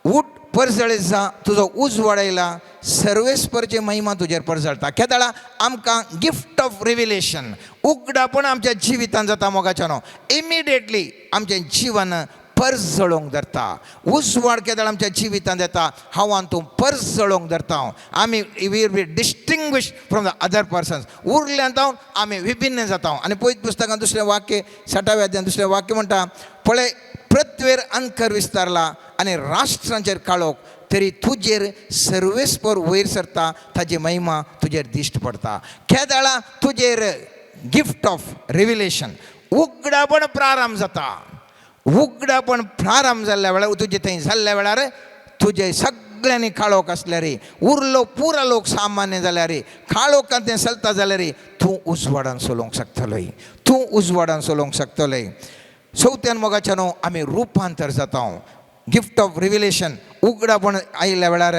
उठ परजळीत जा तुजो उज वाडयला सर्वेस्परची महिमा तुजेर परजळटा केदाळा आमकां गिफ्ट ऑफ रिविलेशन उगडापण आमच्या जिवितांत जाता मोगाच्या न्हू इमिडिएटली आमचें जीवन पर्स जळोवंक धरता उजवाड केदाळ आमच्या जिवितांत येता हांव आनी तूं पर्स जळोवंक धरता आमी will be distinguish from the other persons उरल्यांत आमी विभिन्न जाता आनी पयत पुस्तकांत दुसरें वाक्य 60व्या अध्यायान दुसरें वाक्य म्हणटा पळय पृथ्वीर अंकर विस्तारला आनी राष्ट्रांचेर काळोख तरी तुजेर सर्वेस्पर वयर सरता ताजी महिमा तुजेर दिश्ट पडटा केदाळा तुजेर गिफ्ट ऑफ रिव्हिलेशन उगडापण प्रारंभ जाता. उगडापण प्रारंभ जाल्ल्या वेळार तुजे थंय जाल्ल्या वेळार तुजे सगळ्यांनी काळोख असल्या रे, उरलो पुरा लोक सामान्य जाल्या रे, काळोखांत तें चलता जाल्यार रे तूं उजवाडान चलोवंक शकतलोय, तूं उजवाडान चलोवंक शकतलोय. चवथ्यान मोगाच्यानो आमी रुपांतर जाता. गिफ्ट ऑफ रिव्हिलेशन उगडापण आयिल्ल्या वेळार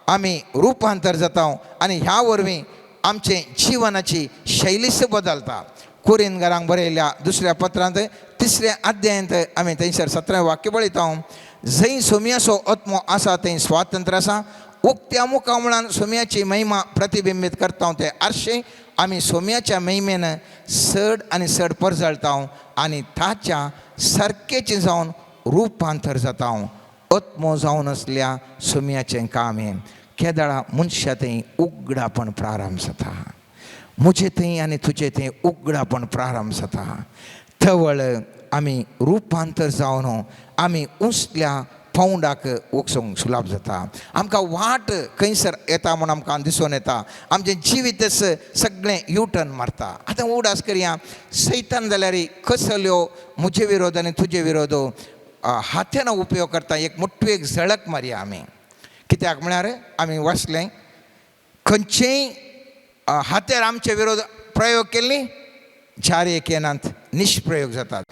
आमी रुपांतर जाता आनी ह्या वरवीं आमचे जिवनाची शैलीच बदलता. कोरिंथकारांक बरयल्ल्या दुसऱ्या पत्रांत 3 अध्यायांत आमी थंयसर 17वें वाक्य पळयता. जंय सोम्याचो आत्मो आसा थंय स्वातंत्र्य आसा. उक्त्या मुखामळान सोम्याची महिमा प्रतिबिंबीत करता ते आरशे आमी सोम्याच्या महिमेन चड आनी चड परजळटा आनी ताच्या सारकेचें जावन रुपांतर जाता. आत्मो जावन असल्या सोम्याचें काम हें. केदळा मनशा थंय उगडापण प्रारंभ जाता. म्हजे थंय आनी तुजे थंय उगडापण प्रारंभ जाता. थवळ आमी रुपांतर जावन आमी उसल्या पावंडाक वचूंक सुलभ जाता. आमकां वाट खंयसर येता म्हूण आमकां दिसून येता. आमचें जिवीतच सगळें युटर्न मारता. आतां उडास करया, सैतान जाल्यार कसल्यो म्हजे विरोध आनी तुजे विरोध हात्यान उपयोग करता. एक मोठी एक झळक मारया आमी. कित्याक म्हळ्यार आमी वाचलें खंयचेय हात्यार आमचे विरोध प्रयोग केल्ली 4-1 येनांत निष्प्रयोग जातात.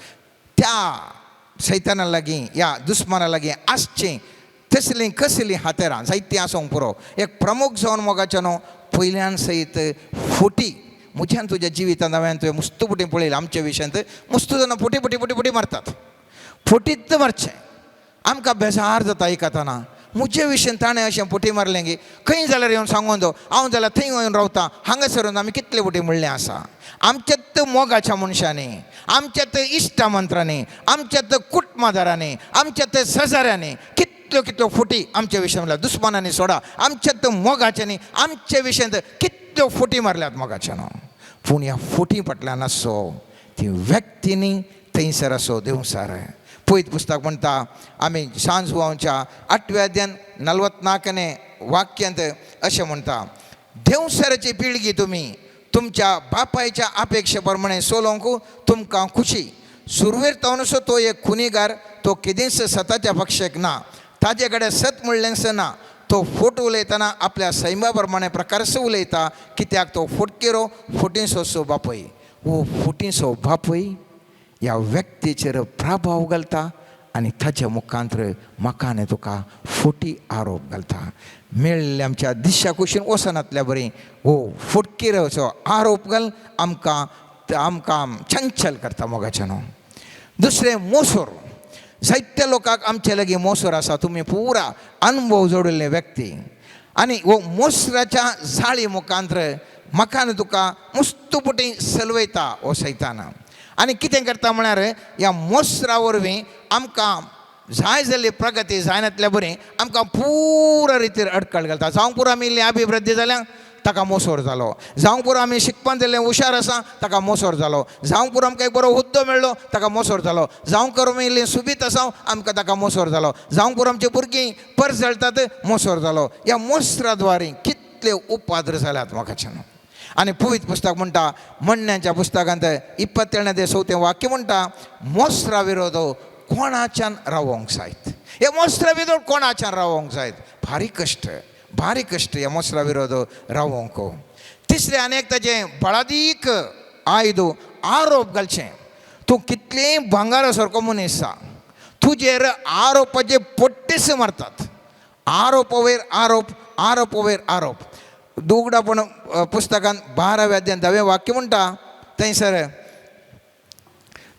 त्या सैताना लागीं या दुस्माना लागीं आसचें तसलीं कसलीं हातेरां जायतीं आसूंक पुरो. एक प्रमुख जावन मोगाच्यानो पयल्यान सयत फुटी म्हज्यान तुज्या जिवितांत हांवें तुवें मुस्तुपुटी पळयलें. आमच्या विशयांत मुस्तू जाणां फुटी फुटी फुटी फुटी मारतात. फुटीत मारचें. आमकां बेजार जाता आयकतना. म्हजे विशयान ताणें अशें फुटी मारलें गी खंय जाल्यार येवन सांगून दो हांव जाल्यार थंय येवन रावतां. हांगासरून आमी कितले फुटी म्हणलें आसा. आमच्यात मोगाच्या मनशांनी, आमच्यात इश्टमंत्रांनी, आमच्यात कुटुंबादारांनी, आमच्यात शेजाऱ्यांनी कितल्यो कितल्यो फुटी आमच्या विशयान म्हणल्यार दुस्मानांनी सोडा आमच्यात मोगाच्यांनी आमच्या विशयांत कितल्यो फुटी मारल्यात मोगाच्यान. पूण ह्या फुटी फाटल्यान आसो ती व्यक्तींनी थंयसर आसो देवसार. पळयत पुस्तक म्हणटा आमी सांज हुंवाच्या 8व्या अध्यायान 44वें वाक्यांत अशें म्हणटा देवसाराची पिळगी तुमी तुमच्या बापायच्या अपेक्षे प्रमाणे सोलोवंक तुमकां खुशी. सुरवेर तावनसो तो एक खुनीगार, तो केदींच सताच्या पक्षाक ना, ताजे कडेन सत म्हणलेंच ना. तो फोट उलयतना आपल्या सैमा प्रमाणे प्रकारच उलयता कित्याक तो फोटकेरो फोटींचो बापय. हो फोटींचो बापय ह्या व्यक्तीचेर प्रभाव घालता आनी ताच्या मुखांतर म्हाका आनी तुका फोटी आरोप घालता. मेळ्ळें आमच्या दिशा कुशीन वसनातल्या बरें हो फोटकेराचो आरोप घाल आमकां चंचल करता मोगाच्यानो. दुसरें मोसोर. जायत्या लोकांक आमचे लागीं मोसोर आसा. तुमी पुरा अनुभव जोडिल्ले व्यक्ती आनी हो मोसराच्या जाळी मुखांतर म्हाका आनी तुका मुस्तुपुटी सलवयता हो सैतान. आनी कितें करता म्हळ्यार ह्या मोसरा वरवीं आमकां जाय जाल्ली प्रगती जायनातल्या बरें आमकां पुरा रितीर अडकळ घालता. जावंक पुरो आमी इल्ली अभिवृद्धी जाल्या ताका मोसोर जालो. जावंक पुरो आमी शिकपान जाल्लें हुशार आसा ताका मोसोर जालो. जावंक पुरो आमकां एक बरो हुद्दो मेळ्ळो ताका मोसोर जालो. जावंक पुरो आमी इल्लीं सुबीत आसा आमकां ताका मोसोर जालो. जावंक पुरो आमचीं भुरगीं परजळटात मोसोर जालो. ह्या मोसरा द्वारे कितले उपाद्र जाल्यात म्हाकाच्यान. आनी पवित्र पुस्तक म्हणटा म्हणण्याच्या पुस्तकांत 27वें वाक्य म्हणटा मोसरा विरोध कोणाच्यान रावोंक जायत. हे मोसरा विरोध कोणाच्यान रावोंक जायत. भारी कश्ट ह्या मोसरा विरोध रावोंक. तिसरें आनीक ताजें बळादीक आयद आरोप घालचें. तूं कितलेंय भांगारा सारको मनीस आसा तुजेर आरोपाचे पट्टेस मारतात. आरोप वयर आरोप आरोप वयर आरोप. दोगडापण पुस्तकांत 12व्या अध्यायान 10वें वाक्य म्हणटा थंयसर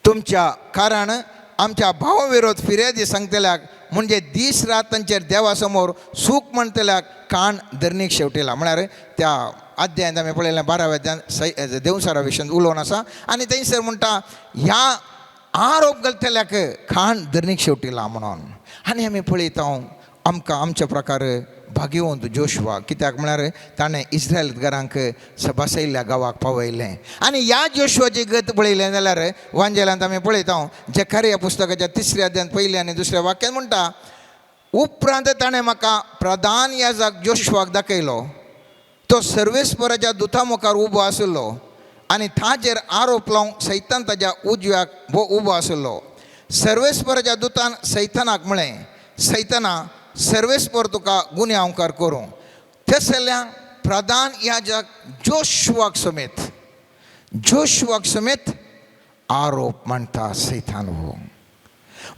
तुमच्या कारण आमच्या भावा विरोध फिर्यादी सांगतल्याक म्हणजे दीस रात तांचेर देवा समोर सूख म्हणटल्याक कान धरणीक शेवटिला. म्हळ्यार त्या अध्यायान आमी पळयलें 12व्या अध्यायान देवसारा विशयान उलोवन आसा आनी थंयसर म्हणटा ह्या आरोप घालतल्याक कान धरणीक शेवटिला म्हणून. आनी आमी पळयता आमकां आमच्या प्रकार भाग्यवंत जोशुआ कित्याक म्हळ्यार ताणें इस्रायल घरांक बसयल्ल्या गांवाक पावयलें. आनी ह्या जोशुआची गत पळयलें जाल्यार वांजेलांत आमी पळयता जकारिया पुस्तकाच्या 3ऱ्या अध्यायान 1 आनी 2 वाक्यान म्हणटा उपरांत ताणें म्हाका प्रधान याजक जोशुआक दाखयलो. तो सर्वेस्पराच्या दुता मुखार उबो आसलो आनी ताजेर आरोप लावंक सैतान ताज्या उजव्याक उबो आशिल्लो. सर्वेस्पराच्या दुतान सैतानाक म्हळें, सैताना सर्वेस्पर तुका गुन्यांवकार करूं. थंयसरल्या प्रधान याजक जोशुवाक समेत आरोप म्हणटा सैतान हो.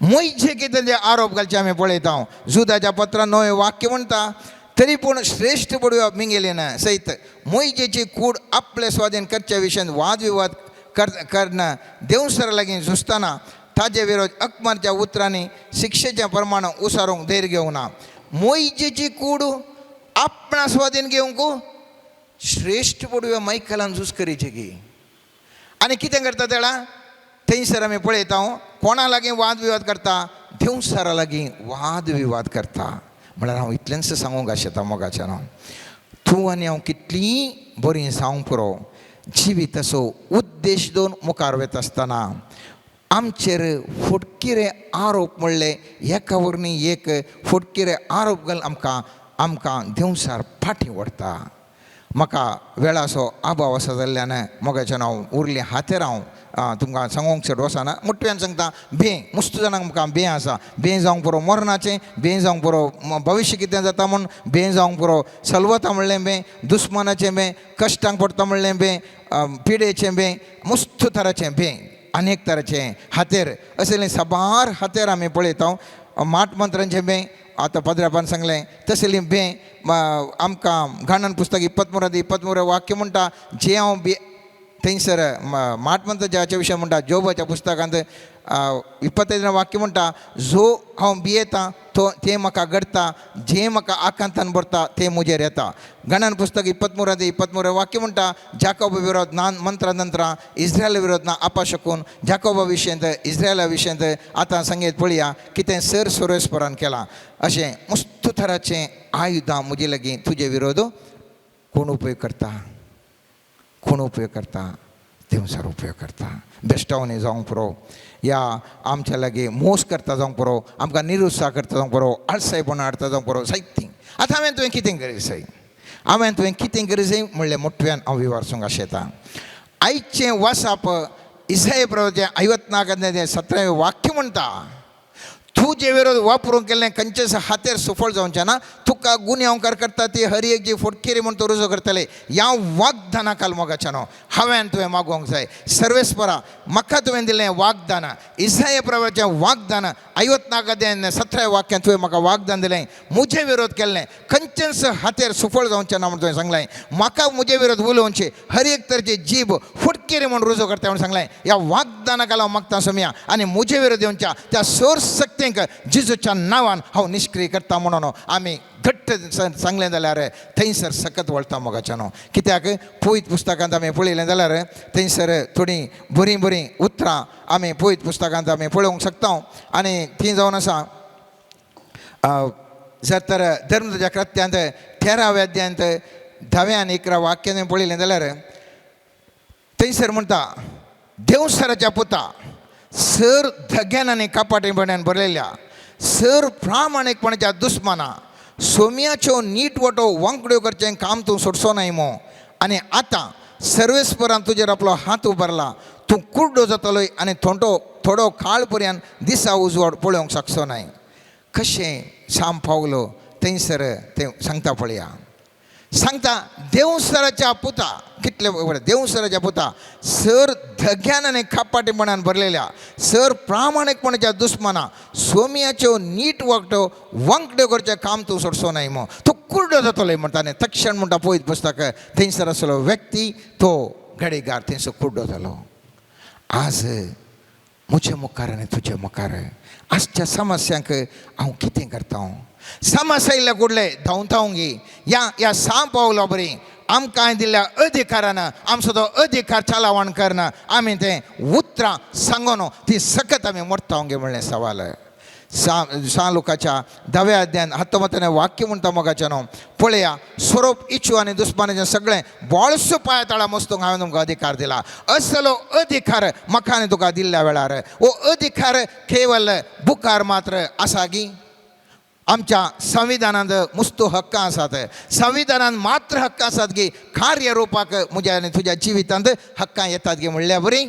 मोयजे कितें ते आरोप घालचे आमी पळयता. जुदाच्या पत्रान 9 वाक्य म्हणटा, तरी पूण श्रेश्ठ पडवे मिंगेले ना सैत मोयजेची कूड आपले स्वाधीन करच्या विशयान वादविवाद करना देवसरा लागीं झुजतना ताजे विरोध अकमारच्या उतरांनी शिक्षेच्या प्रमाण उसारूंक धैर्य घेवंक ना. मोयजेची कूड आपणा स्वाधीन घेवंक श्रेश्ठ पडवे मायकलान झूज करीचे की. आनी कितें करता तेळा थंयसर आमी पळयता कोणा लागीं वादविवाद करता, देवसरा लागीं वादविवाद करता. म्हळ्यार हांव इतलेंच सांगूंक आशेता मोगाच्यान, तूं आनी हांव कितलीं बरीं जावंक पुरो जिविताचो उद्देश दोन मुखार वता आसतना आमचेर फुटकिरे आरोप म्हणले एका वरणी एक फुटकिरे आरोप घाल आमकां देवसार फाटीं ओडटा. म्हाका वेळाचो अभाव आसा जाल्ल्यान मोगाच्यान हांव उरली हातेर हांव तुमकां सांगूंक सोड वचना. मुठव्यान सांगता भें मुस्त जाणांक म्हाका भें आसा. भें जावंक पुरो मरणाचें, भें जावंक पुरो भविश्य कितें जाता म्हूण भें जावंक पुरो, सलवता म्हणलें भें, दुस्मानाचें भें, कश्टांक पडटा म्हणलें भें, पिडेचें भें, मुस्त तराचें भें, अनेक तराचें हातेर असलें साबार हातेर आमी पळयता. माट मंत्रांचें भें आतां पदरापान सांगलें तसलें भें आमकां गाणन पुस्तक 23 वाक्य म्हणटा जें हांव थंयसर माट मंत्राच्या विशय म्हणटा. जोबाच्या पुस्तकांत 25 वाक्य म्हणटा, जो हांव भियेता तें म्हाका घडटा, जें म्हाका आकांतान भरता तें म्हजेर येता. गणन पुस्तक 23 वाक्य म्हणटा, जाकोबा विरोध ना मंत्रा नंतरा इस्रायला विरोध ना आपाशकून जाकोबा विशयंत इस्रायला विशयंत आतां संगीत पळया कितें सर सोरेस्परान केलां. अशें मस्त तराचें आयुधां म्हजे लागीं तुजे विरोध कोण उपयोग करता, देवसर उपयोग करता. बेश्टावणी जावंक पुरो, या आमच्या लागीं मोस करता जावंक पुरो, आमकां निरुत्साह करता जावंक पुरो, आळसायपणां हाडटा जावंक पुरो, साहित्य आतां तुवें कितें गरज म्हणलें मोठ्यान हांव विवारसूंक आशेता. आयचें वासाप इसाय प्रवचे 54 वाक्य म्हणटा, तूं जे विरोध वापरूंक केल्लें खंयचेच हातेर सुफळ जावचें ना. तुका गुन्यांवकार करता ती हर एक जी फुटकेरी म्हूण तो रुजू करतले. ह्या वाग्दाना काल मोगाच्यान हांवें तुवें मागोवंक जाय. सर्वेस्परा म्हाका तुवें दिलें वाग्दान, इसाय प्रवचें वाग्दान 54 वाक्यान तुवें म्हाका वाग्दान दिलें. म्हजे विरोध केल्लें खंयचेच हातेर सुफळ जावचें ना म्हूण तुवें सांगलें. म्हाका म्हजे विरोध उलोवचें हर एक तरेची जीब फुटकेरी म्हूण रुजू करता म्हूण सांगलें. ह्या वाग्दाना काल हांव मागता सोम्या आनी म्हजे विरोध येवच्या त्या सोर सक्तींक जिजूच्या नांवान हांव निश्क्रीय करता म्हणून आमी घट्ट सांगलें जाल्यार थंयसर सकत वळटा मोगाच्यान. कित्याक पवित्र पुस्तकांत आमी पळयलें जाल्यार थंयसर थोडीं बरीं उतरां आमी पवित्र पुस्तकांत आमी पळोवंक शकता. आनी ती जावन आसा जर तर धर्मच्या कृत्यांत 13व्या अध्यायांत 10 आनी 11 वाक्यान पळयलें जाल्यार थंयसर म्हणटा, देवसराच्या पुता सर धग्यान आनी कापाटीपणान भरलेल्या सर प्रामाणीकपणाच्या दुस्माना सोम्याच्यो नीट वटो वांकड्यो करचें काम तूं सोडचो न्हय मो. आनी आतां सर्वेस्परान तुजेर आपलो हात उबारला. तूं कुड्डो जातलोय आनी थोडो काळ पर्यंत दिसा उजवाड पळोवंक शकचो न्हय. कशें साम पावलो थंयसर तें सांगता पळया. सांगता देवसराच्या पुता, कितले देवसराच्या पुता सर धग्यान आनी खापाटीपणान भरलेल्या सर प्रामाणीकपणाच्या दुस्माना सोम्याच्यो नीट वांकड्यो करचें काम तूं सोडचो न्हय मो. तूं कुर्डो जातलो म्हणटा. आनी तक्षण म्हणटा पळयत पुस्तक थंयसर आसलो व्यक्ती तो घडीगार थंयसर कुर्डो जालो. आज म्हजे मुखार आनी तुजे मुखार आजच्या समस्यांक हांव कितें करता. समस्या येयल्या कुडले धांवतावंक ह्या साम पावलो बरी आमकां दिल्ल्या अधिकारान आमचो तो अधिकार चालावण करना आमी तें उतरां सांगून ती सकत आमी मोडटावंक म्हणलें सवाल. लुकाच्या 10व्या अध्यायान 19 वाक्य म्हणटा मोगाच्यान पळया, स्वरूप इच्छू आनी दुस्मानाचें सगळें बोळसो पांय तळा मस्तूंक हांवें तुमकां अधिकार दिला. असलो अधिकार म्हाका आनी तुका दिल्ल्या वेळार हो अधिकार केवल बुकार मात्र आसा गी. आमच्या संविधानात मुस्तो हक्क आसात. संविधानात मात्र हक्क आसात की कार्य रूपाक म्हज्या आनी तुज्या जिवितांत हक्कां येतात गे म्हणल्या बरी.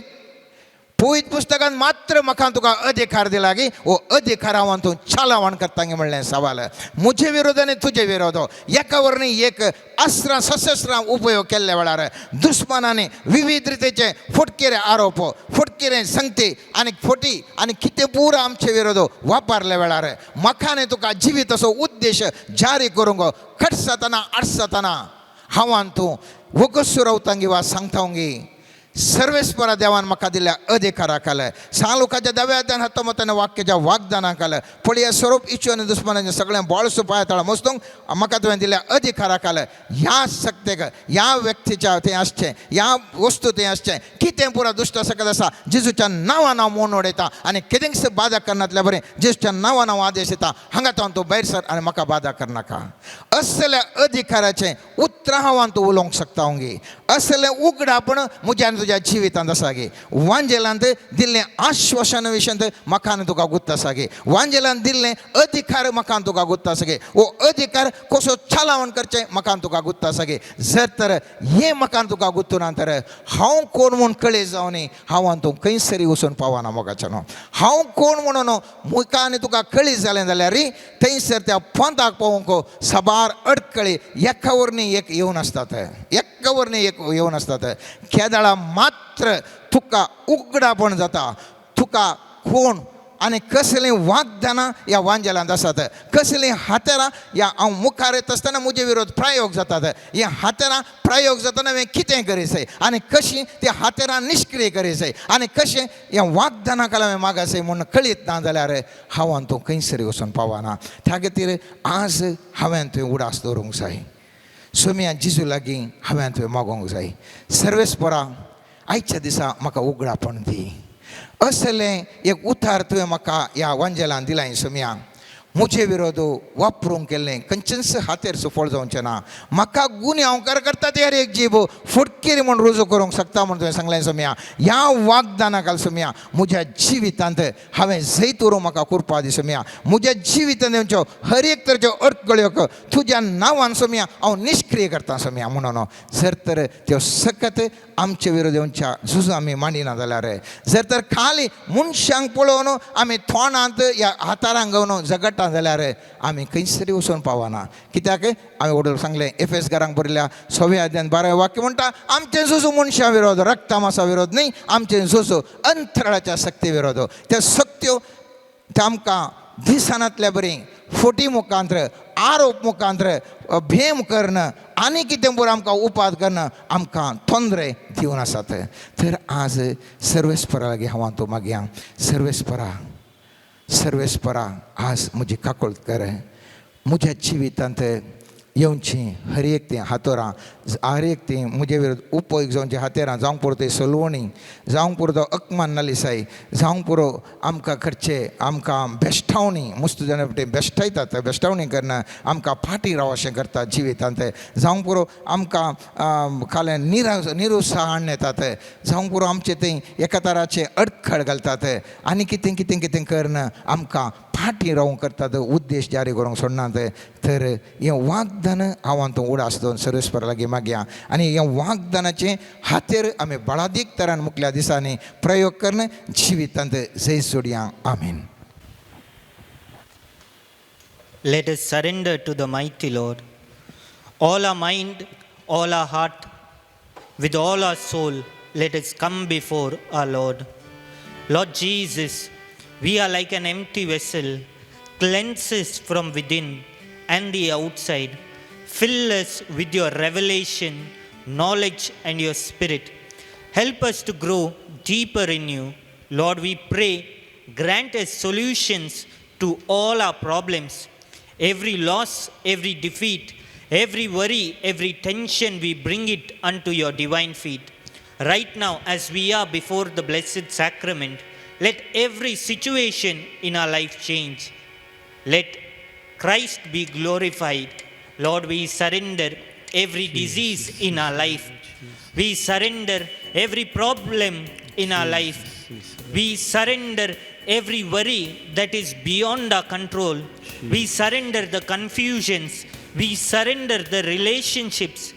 पवित्र पुस्तकान मात्र म्हाका तुका अधिकार दिला की हो अधिकार हांव तूं चालावण करता गे म्हणलें सवाल. म्हजे विरोध आनी तुजे विरोध एका वरणी एक अस्त्रां सशस्त्रां उपयोग केल्ल्या वेळार दुस्मानांनी विविध रितीचे फटकेरे आरोप फटकेरे संगती आनी फोटी आनी कितें पुरो आमचे विरोध वापरल्या वेळार म्हाका आनी तुका जिवीत असो उद्देश जारी करूंक खटसतना आडसतना हांवान तूं वगसूर रावतांगी वा सांगतांगी सर्वेस्परा देवान म्हाका दिल्ल्या अधिकाराकाल लोकांच्या दव्यात्यान हत्तोमताने वाक्याच्या वागदानाकाल पळय स्वरूप इच्छु आनी दुस्मानाचें सगळें बोळसो पायताळा मस्तोंक म्हाका तुवें दिल्ल्या अधिकाराकाल ह्या सक्तेक ह्या व्यक्तीच्या थंय आसचें ह्या वस्तू थंय आसचें कितें पुरो दुश्ट सकत आसा जेजूच्या नांवान हांव मोन उडयता आनी कितेंच बाधा करनातल्या बरें जेजूच्या नांवान हांव आदेश दिता हांगा तूं भायर सर आनी म्हाका बाधा करनाका. असल्या अधिकाराचें उतरां हांव तूं उलोवंक शकता ओंगी. असलें उगडापण म्हज्या तुज्या जिवितांत आसा गे. वांजेलांत दिल्लें आश्वासन विशयंत म्हाका आनी तुका गुत्त आसा गे. वांजेलांत दिल्लें अधिकार म्हाका आनी तुका गुत्त आसा गे. हो अधिकार कसो चालावण करचें म्हाका आनी तुका गुत्त आसा गे. जर तर हें म्हाका आनी तुका गुत्तू ना तर हांव कोण म्हूण कळय जावनी हांव आनी तूं खंयसरी वचून पावना मोगाचें न्हू. हांव कोण म्हणून म्हाका आनी तुका कळी जालें जाल्यार थंयसर त्या पंथाक पावूंक साबार अडकळी एका वरणी एक येवन आसतात. एका वरणी एक येवन आसतात. केदाळा मात्र तुका उगडापण जाता. तुका कोण आनी कसलीं वागदानां ह्या वांजेलांत आसात. कसलीं हातेरां ह्या हांव मुखार येता आसतना म्हजे विरोध प्रयोग जातात. ह्या हातेरां प्रयोग जातना हांवें कितें करी जाय आनी कशीं त्या हातेरां निश्क्रीय करी जाय आनी कशें ह्या वागदानाक हांवें मागासय म्हूण कळीत ना जाल्यार हांव आनी तूं खंयसरी वचून पावना. त्या खातीर आज हांवें तुवें उडास दवरूंक जाय. सोम्या जेजू लागीं हांवें तुवें मागोवंक जाय. सर्वेस्परा आयच्या दिसा म्हाका उगडापण दी. असलें एक उतार तुवें म्हाका ह्या वांजेलान दिलां सोम्या. म्हजे विरोध वापरूंक केल्लें खंयचेच हातेर सुफळ जावचें ना. म्हाका गुन्हे हांव करता त्यार एक जीब फटकेरी म्हूण रुजू करूंक शकता म्हूण तुवें सांगलें सोम्या. ह्या वागदानाकाल सोम्या म्हज्या जिवितांत हांवें जैत उरूं म्हाका कुरपा दी सोम्या. म्हज्या जिवितांत तेंच्यो हर एक तरेच्यो अडकळ्योक तुज्या नांवान सोम्या हांव निश्क्रीय करता सोम्या. म्हणून जर तर त्यो सकत आमचे विरोध येवच्या झुजू आमी मांडिना जाल्यार जर तर खाली मनशांक पळोवन आमी तोंडांत ह्या हातारांक घेवन झगडटा जाल्यार आमी खंयसरी वचून पावना. कित्याक हांवें वडोवन सांगलें एफएस घरांक बरयल्या 6व्या अध्यायान 12वें वाक्य म्हणटा आमचें झुजू मनशां विरोध रक्ता मांसा विरोध न्ही. आमचें झुजू अंतराळाच्या शक्ती विरोध. त्या शक्त्यो त्या आमकां दिसानांतल्या बरी फोटी मुखांतर आरोप मुखांतर भेम करणं आनी कितें बरें आमकां उपाद करणं आमकां तोंदरे दिवन आसात. तर आज सर्वेस्परा लागीं हांव तूं मागया. सर्वेस्परा आज म्हजी काकूळट कर. म्हज्या जिवितांत येवची हर एक ती हातोरां हर एक ती म्हजे विरोध उपयोग जावची हातेरां जावंक पुरो ती सलवणी जावंक पुरो तो अकमान नालिसाय जावंक पुरो आमकां करचे आमकां बेश्टावणी मुस्त जाणा बेश्टायतात बेश्टावणी करना आमकां फाटी राव अशें करतात जिवितांत. जावंक पुरो आमकां खालें निरुत्साह हाडून येतात. जावंक पुरो आमचे थंय एका तराचे अडखळ घालतात आनी कितें कितें कितें करना आमकां फाटी रावंक करतात उद्देश जारी करूंक सोडनात. तर हें वागदान हांव तूं उडास दोन सर्वेस्परा लागीं मागया आनी हें वागदानाचें हातेर आमी बळादीक तरान मुखल्या दिसांनी प्रयोग करून जिवितांत जैत जोडया. आमीन. Let us surrender to the mighty Lord. All our mind, all our heart, with all our soul, let us come before our Lord. Lord Jesus, we are like an empty vessel. Cleanse us from within and the outside. Fill us with your revelation, knowledge, and your spirit. Help us to grow deeper in you. Lord, we pray, grant us solutions to all our problems. Every loss, every defeat, every worry, every tension, we bring it unto your divine feet. Right now, as we are before the Blessed Sacrament, let every situation in our life change. Let Christ be glorified. Lord, we surrender every disease in our life. We surrender every problem in our life. We surrender every worry that is beyond our control. We surrender the confusions. We surrender the relationships.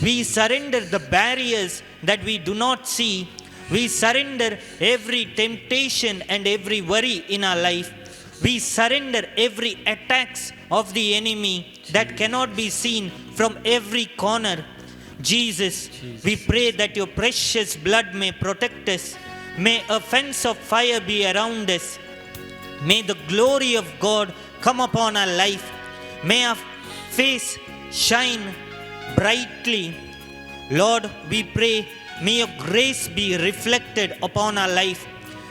We surrender the barriers that we do not see. We surrender every temptation and every worry in our life. We surrender every attacks of the enemy that cannot be seen from every corner. Jesus, we pray that your precious blood may protect us. May a fence of fire be around us. May the glory of God come upon our life. May our face shine brightly. Lord, we pray, may your grace be reflected upon our life.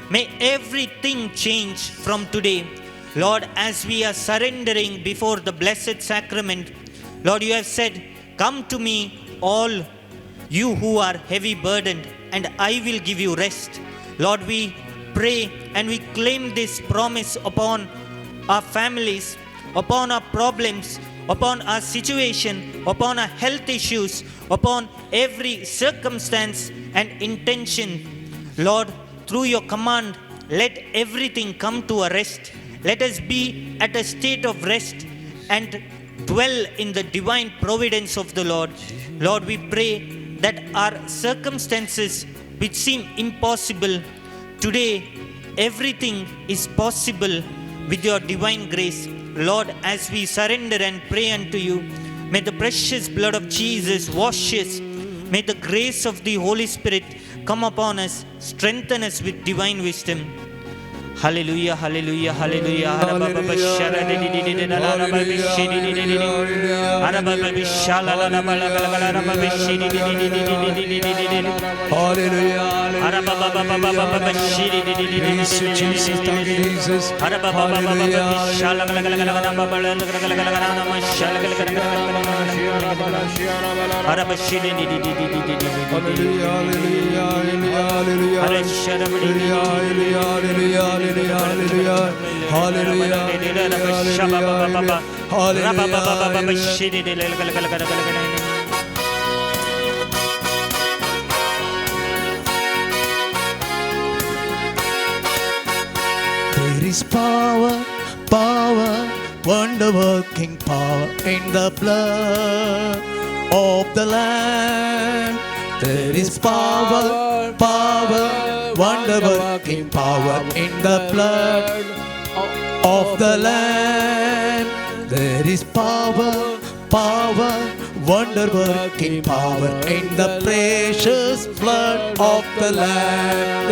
May everything change from today. Lord, as we are surrendering before the Blessed Sacrament, Lord, you have said, come to me, all you who are heavy burdened, and I will give you rest. Lord, we pray and we claim this promise upon our families, upon our problems, upon our situation, upon our health issues, upon every circumstance and intention. Lord, through your command, let everything come to a rest. Let us be at a state of rest and dwell in the divine providence of the Lord. Lord, we pray that our circumstances which seem impossible, today everything is possible with your divine grace. Lord, as we surrender and pray unto you, may the precious blood of Jesus wash us. May the grace of the Holy Spirit come upon us, strengthen us with divine wisdom. Hallelujah, hallelujah, hallelujah. There is power, power, wonder-working power in the blood of the Lamb. There is power, power, wonder-working power in the blood of the Lamb. There is power, power, wonder-working power in the precious blood of the Lamb.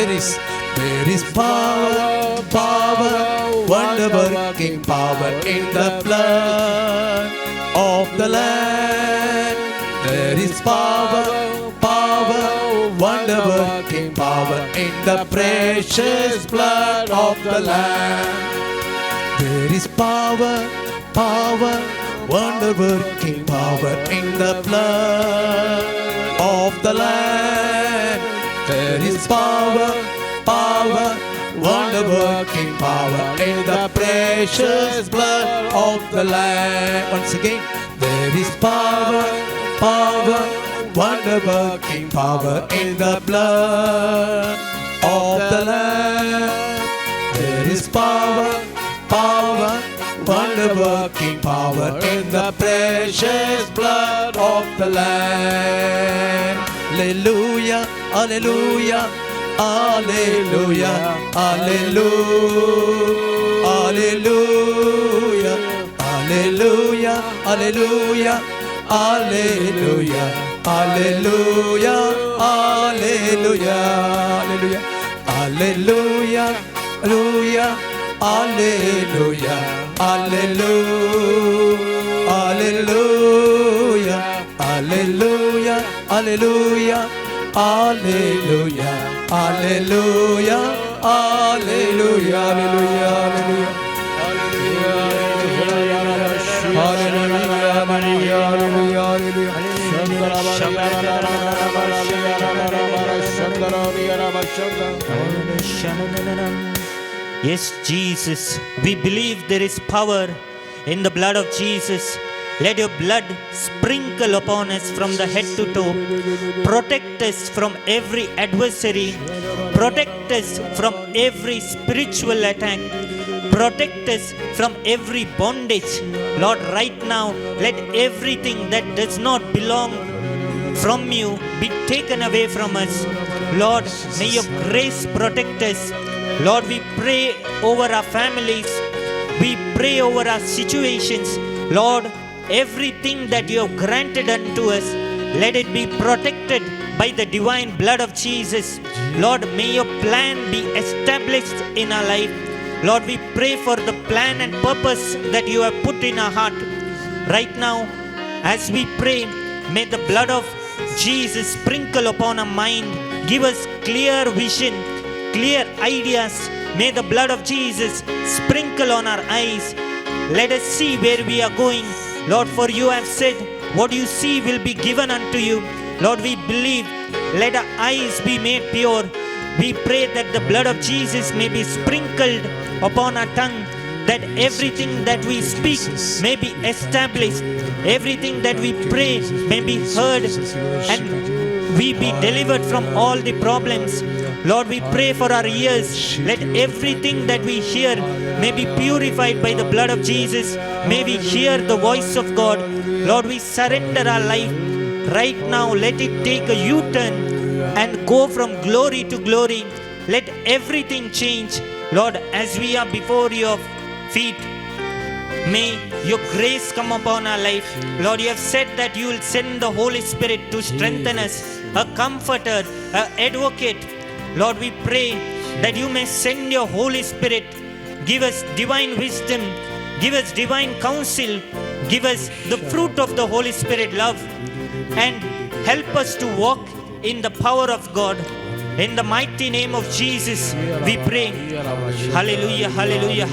There is power, power, wonder-working power in the blood of the Lamb. There is power, power, wonder-working power in the precious blood of the Lamb. There is power, power, wonder-working power in the blood of the Lamb. There is power, power, wonder-working power in the precious blood of the Lamb. Once again, there is power, power, wonder-working power in the blood of the Lamb. There is power, power, wonder-working power in the precious blood of the Lamb. Hallelujah, hallelujah, hallelujah, hallelujah, hallelujah, hallelujah, hallelujah, hallelujah, hallelujah, hallelujah, hallelujah, hallelujah, hallelujah, hallelujah, hallelujah, hallelujah, hallelujah, hallelujah, hallelujah, hallelujah, Yes, Jesus, we believe there is power in the blood of Jesus. Let your blood sprinkle upon us from the head to toe. Protect us from every adversary. Protect us from every spiritual attack. Protect us from every bondage. Lord, right now, let everything that does not belong from you be taken away from us. Lord, may your grace protect us. Lord, we pray over our families. We pray over our situations. Lord, everything that you have granted unto us, let it be protected by the divine blood of Jesus. Lord, may your plan be established in our life. Lord, we pray for the plan and purpose that you have put in our heart. Right now, as we pray, may the blood of Jesus sprinkle upon our mind. Give us clear vision, clear ideas. May the blood of Jesus sprinkle on our eyes. Let us see where we are going. Lord, for you have said, what you see will be given unto you. Lord, we believe. Let our eyes be made pure. We pray that the blood of Jesus may be sprinkled upon our tongue, that everything that we speak may be established, everything that we pray may be heard, and we be delivered from all the problems. Lord, we pray for our ears. Let everything that we hear may be purified by the blood of Jesus. May we hear the voice of God. Lord, we surrender our life. Right now, let it take a U-turn and go from glory to glory. Let everything change. Lord, as we are before your feet, may your grace come upon our life. Lord, you have said that you will send the Holy Spirit to strengthen us, a comforter, an advocate. Lord, we pray that you may send your Holy Spirit. Give us divine wisdom. Give us divine counsel. Give us the fruit of the Holy Spirit, love. And help us to walk in the power of God. In the mighty name of Jesus, we pray. Hallelujah, hallelujah.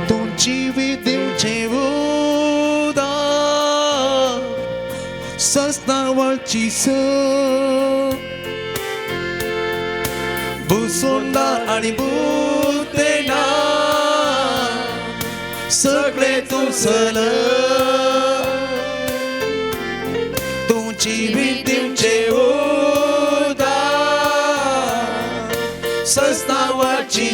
तुझी विधि जेवूदा सस्तावरची बुसोंदा आणि बुतेना सगळे तुझल तुझी विधि जेवूदा सस्तावरची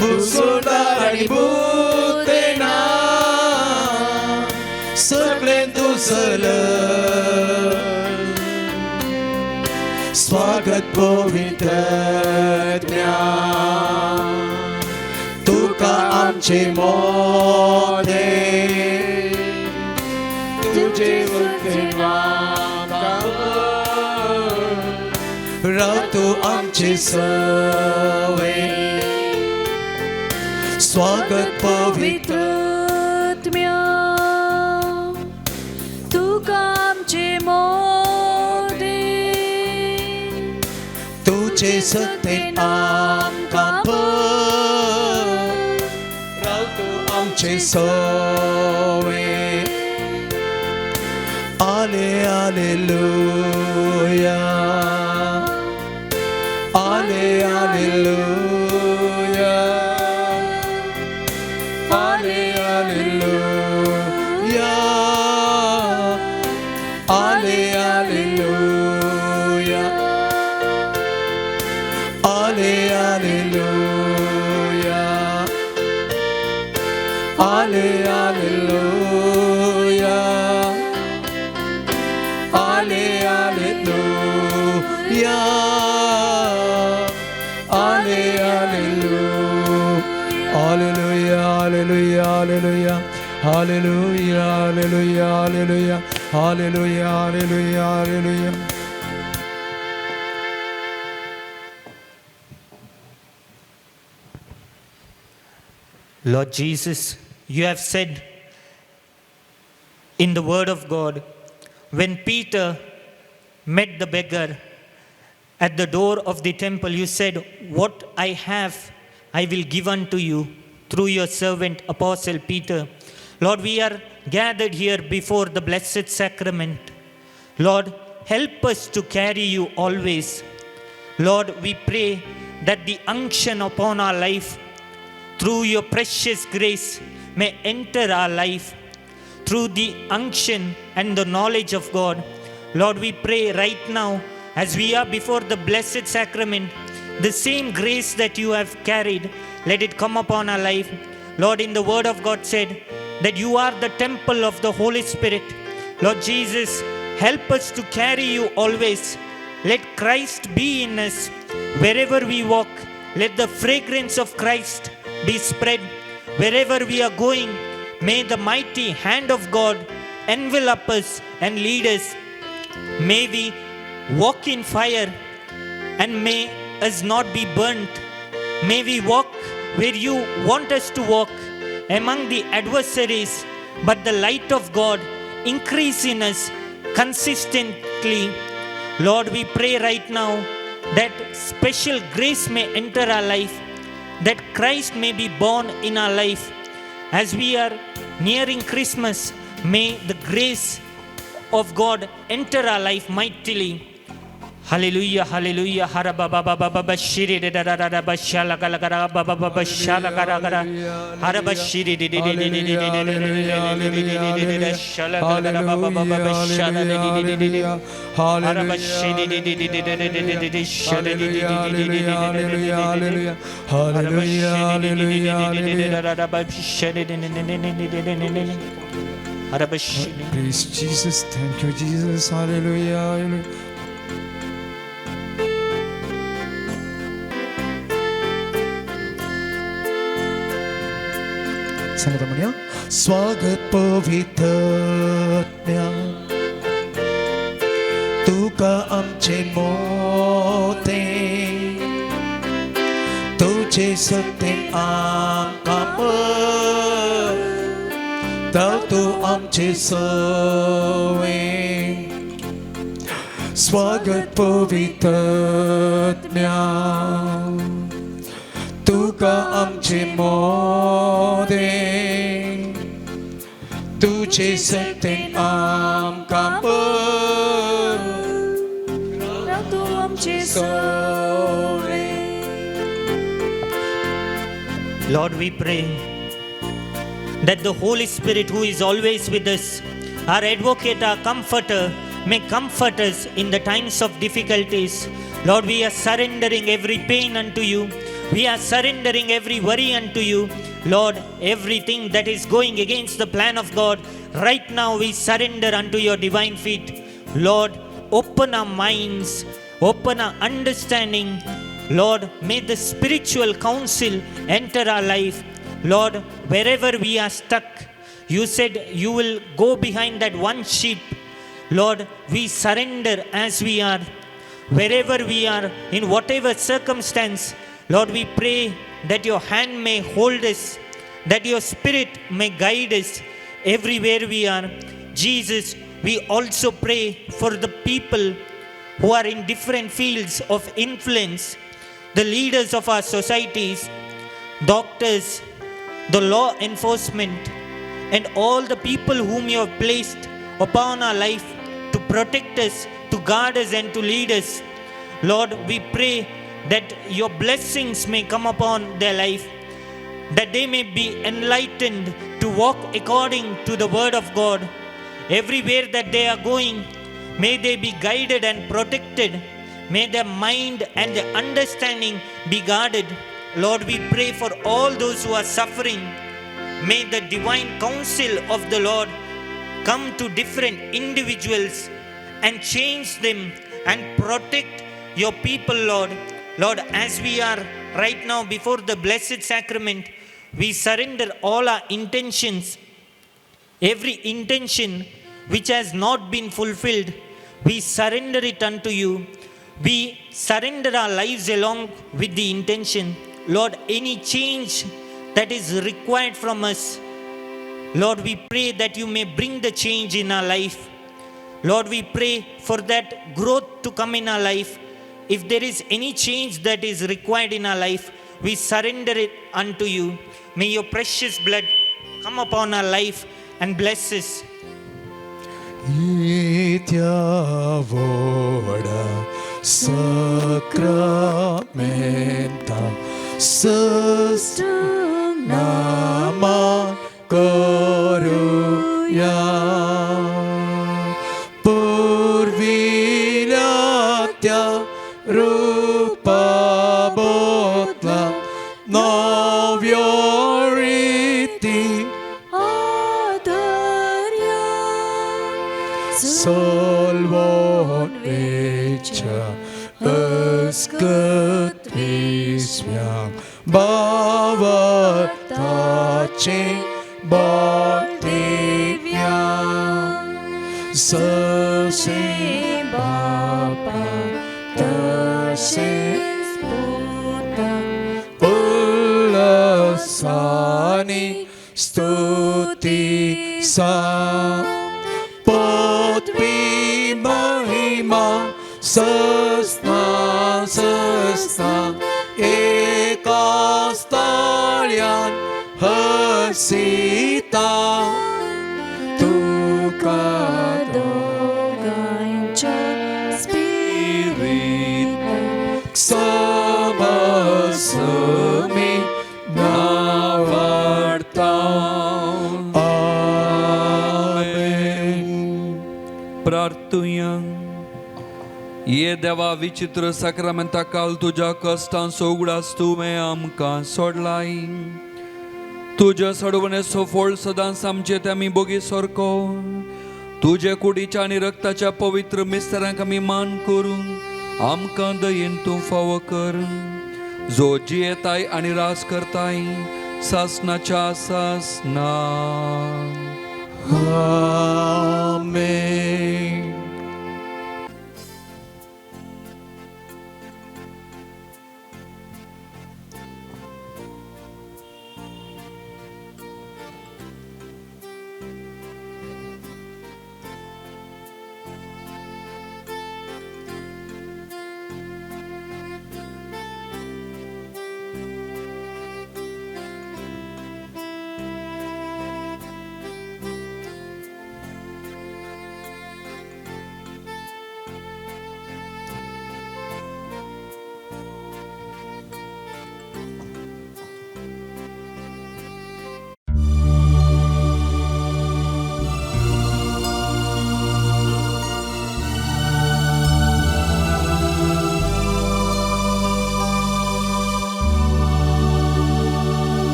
बुसोंदा आणि बुतेना सगळे तुझल स्वागत पवित्रज्ञा तुका आमचे मोठे तुझे राव तू आमचे सवे स्वागत पवित्रज्ञा तुका आमचे तुझे सत्य आमकां राव तू आमचे सोवे आले हालेलुया आले हालेलुया आले हालेलुया आले hallelujah Ale, Alleluia. Ale, Alleluia. Ale, Alleluia. Alleluia, Alleluia, Alleluia. Alleluia, Alleluia, Alleluia. Alleluia, Alleluia, Alleluia. Lord Jesus, you have said in the word of God, when Peter met the beggar at the door of the temple, you said, what I have, I will give unto you through your servant, Apostle Peter. Lord, we are gathered here before the Blessed Sacrament. Lord, help us to carry you always. Lord, we pray that the unction upon our life through your precious grace may enter our life through the unction and the knowledge of God. Lord, we pray right now as we are before the blessed sacrament, the same grace that you have carried, let it come upon our life. Lord, in the word of God said that you are the temple of the Holy Spirit. Lord Jesus, help us to carry you always. Let Christ be in us. Wherever we walk, let the fragrance of Christ be spread. Wherever we are going, may the mighty hand of God envelop us and lead us. May we walk in fire and may us not be burnt. May we walk where you want us to walk among the adversaries, but the light of God increase in us consistently. Lord, we pray right now that special grace may enter our life, that Christ may be born in our life. As we are nearing Christmas, may the grace of God enter our life mightily. Hallelujah, hallelujah. Hara baba baba baba shiri de da da da da bashala gala gara baba baba shala gara gara. Hara bashiri de de de de de de de de shala gara baba baba shala de de de de. Hara bashiri de de de de de de de shala de de de de de. Hara bashiri de de de da da bashiri de de de. Hara bashiri. Praise Jesus. Thank you, Jesus. Hallelujah. Hallelujah. सांगा म्हणूया स्वागत पवित्रज्ञा तुका आमचे मोते तुझे सत्य आमकां तू आमचे सवे स्वागत पवित्रज्ञा तुका आमचे मोदे तुझे सत्य आमकां तू आमचे सवे. Lord, we pray that the Holy Spirit, who is always with us, our advocate, our comforter, may comfort us in the times of difficulties. Lord, we are surrendering every pain unto you. We are surrendering every worry unto you. Lord, everything that is going against the plan of God, right now we surrender unto your divine feet. Lord, open our minds, open our understanding. Lord, may the spiritual counsel enter our life. Lord, wherever we are stuck, you said you will go behind that one sheep. Lord, we surrender as we are. Wherever we are, in whatever circumstance, Lord, we pray that your hand may hold us, that your spirit may guide us everywhere we are. Jesus, we also pray for the people who are in different fields of influence, the leaders of our societies, doctors, the law enforcement, and all the people whom you have placed upon our life to protect us, to guard us, and to lead us. Lord, we pray that your blessings may come upon their life, that they may be enlightened to walk according to the word of God. Everywhere that they are going, may they be guided and protected. May their mind and their understanding be guarded. Lord, we pray for all those who are suffering. May the divine counsel of the Lord come to different individuals and change them and protect your people, Lord. Lord, as we are right now before the blessed sacrament, we surrender all our intentions. Every intention which has not been fulfilled, we surrender it unto you. We surrender our lives along with the intention. Lord, any change that is required from us, Lord, we pray that you may bring the change in our life. Lord, we pray for that growth to come in our life. If there is any change that is required in our life, we surrender it unto you. May your precious blood come upon our life and bless us. Itya voda Sacramenta nama करूया पूर्वील्या त्या रूपाबोतला नव्यो रीती आदर्या Solvon vecha ăscătrismeam bavatace boltiviam să se bapa tăse sputa pălăsani stuti sa pot fi महिमा सस्ना एका स्थळ्यान हसिता तुका दोगांच्या स्पिरीट समसमी नावार्ता आमेन. प्रार्थुया. ये देवा विचित्र साक्रामेंता काल तुझ्या कष्टांचो उगडास तुवें आमकां सोडलाय. तुज्या सोडवणेचो फळ सदांच आमचे ते आमी बोगी सारको तुजे कुडीच्या आनी रक्ताच्या पवित्र मिस्त्रांक आमी मान करून आमकां दयेन तूं फावो कर. जो जियेताय आनी रास करताय सासनाच्या सासना. आमेन.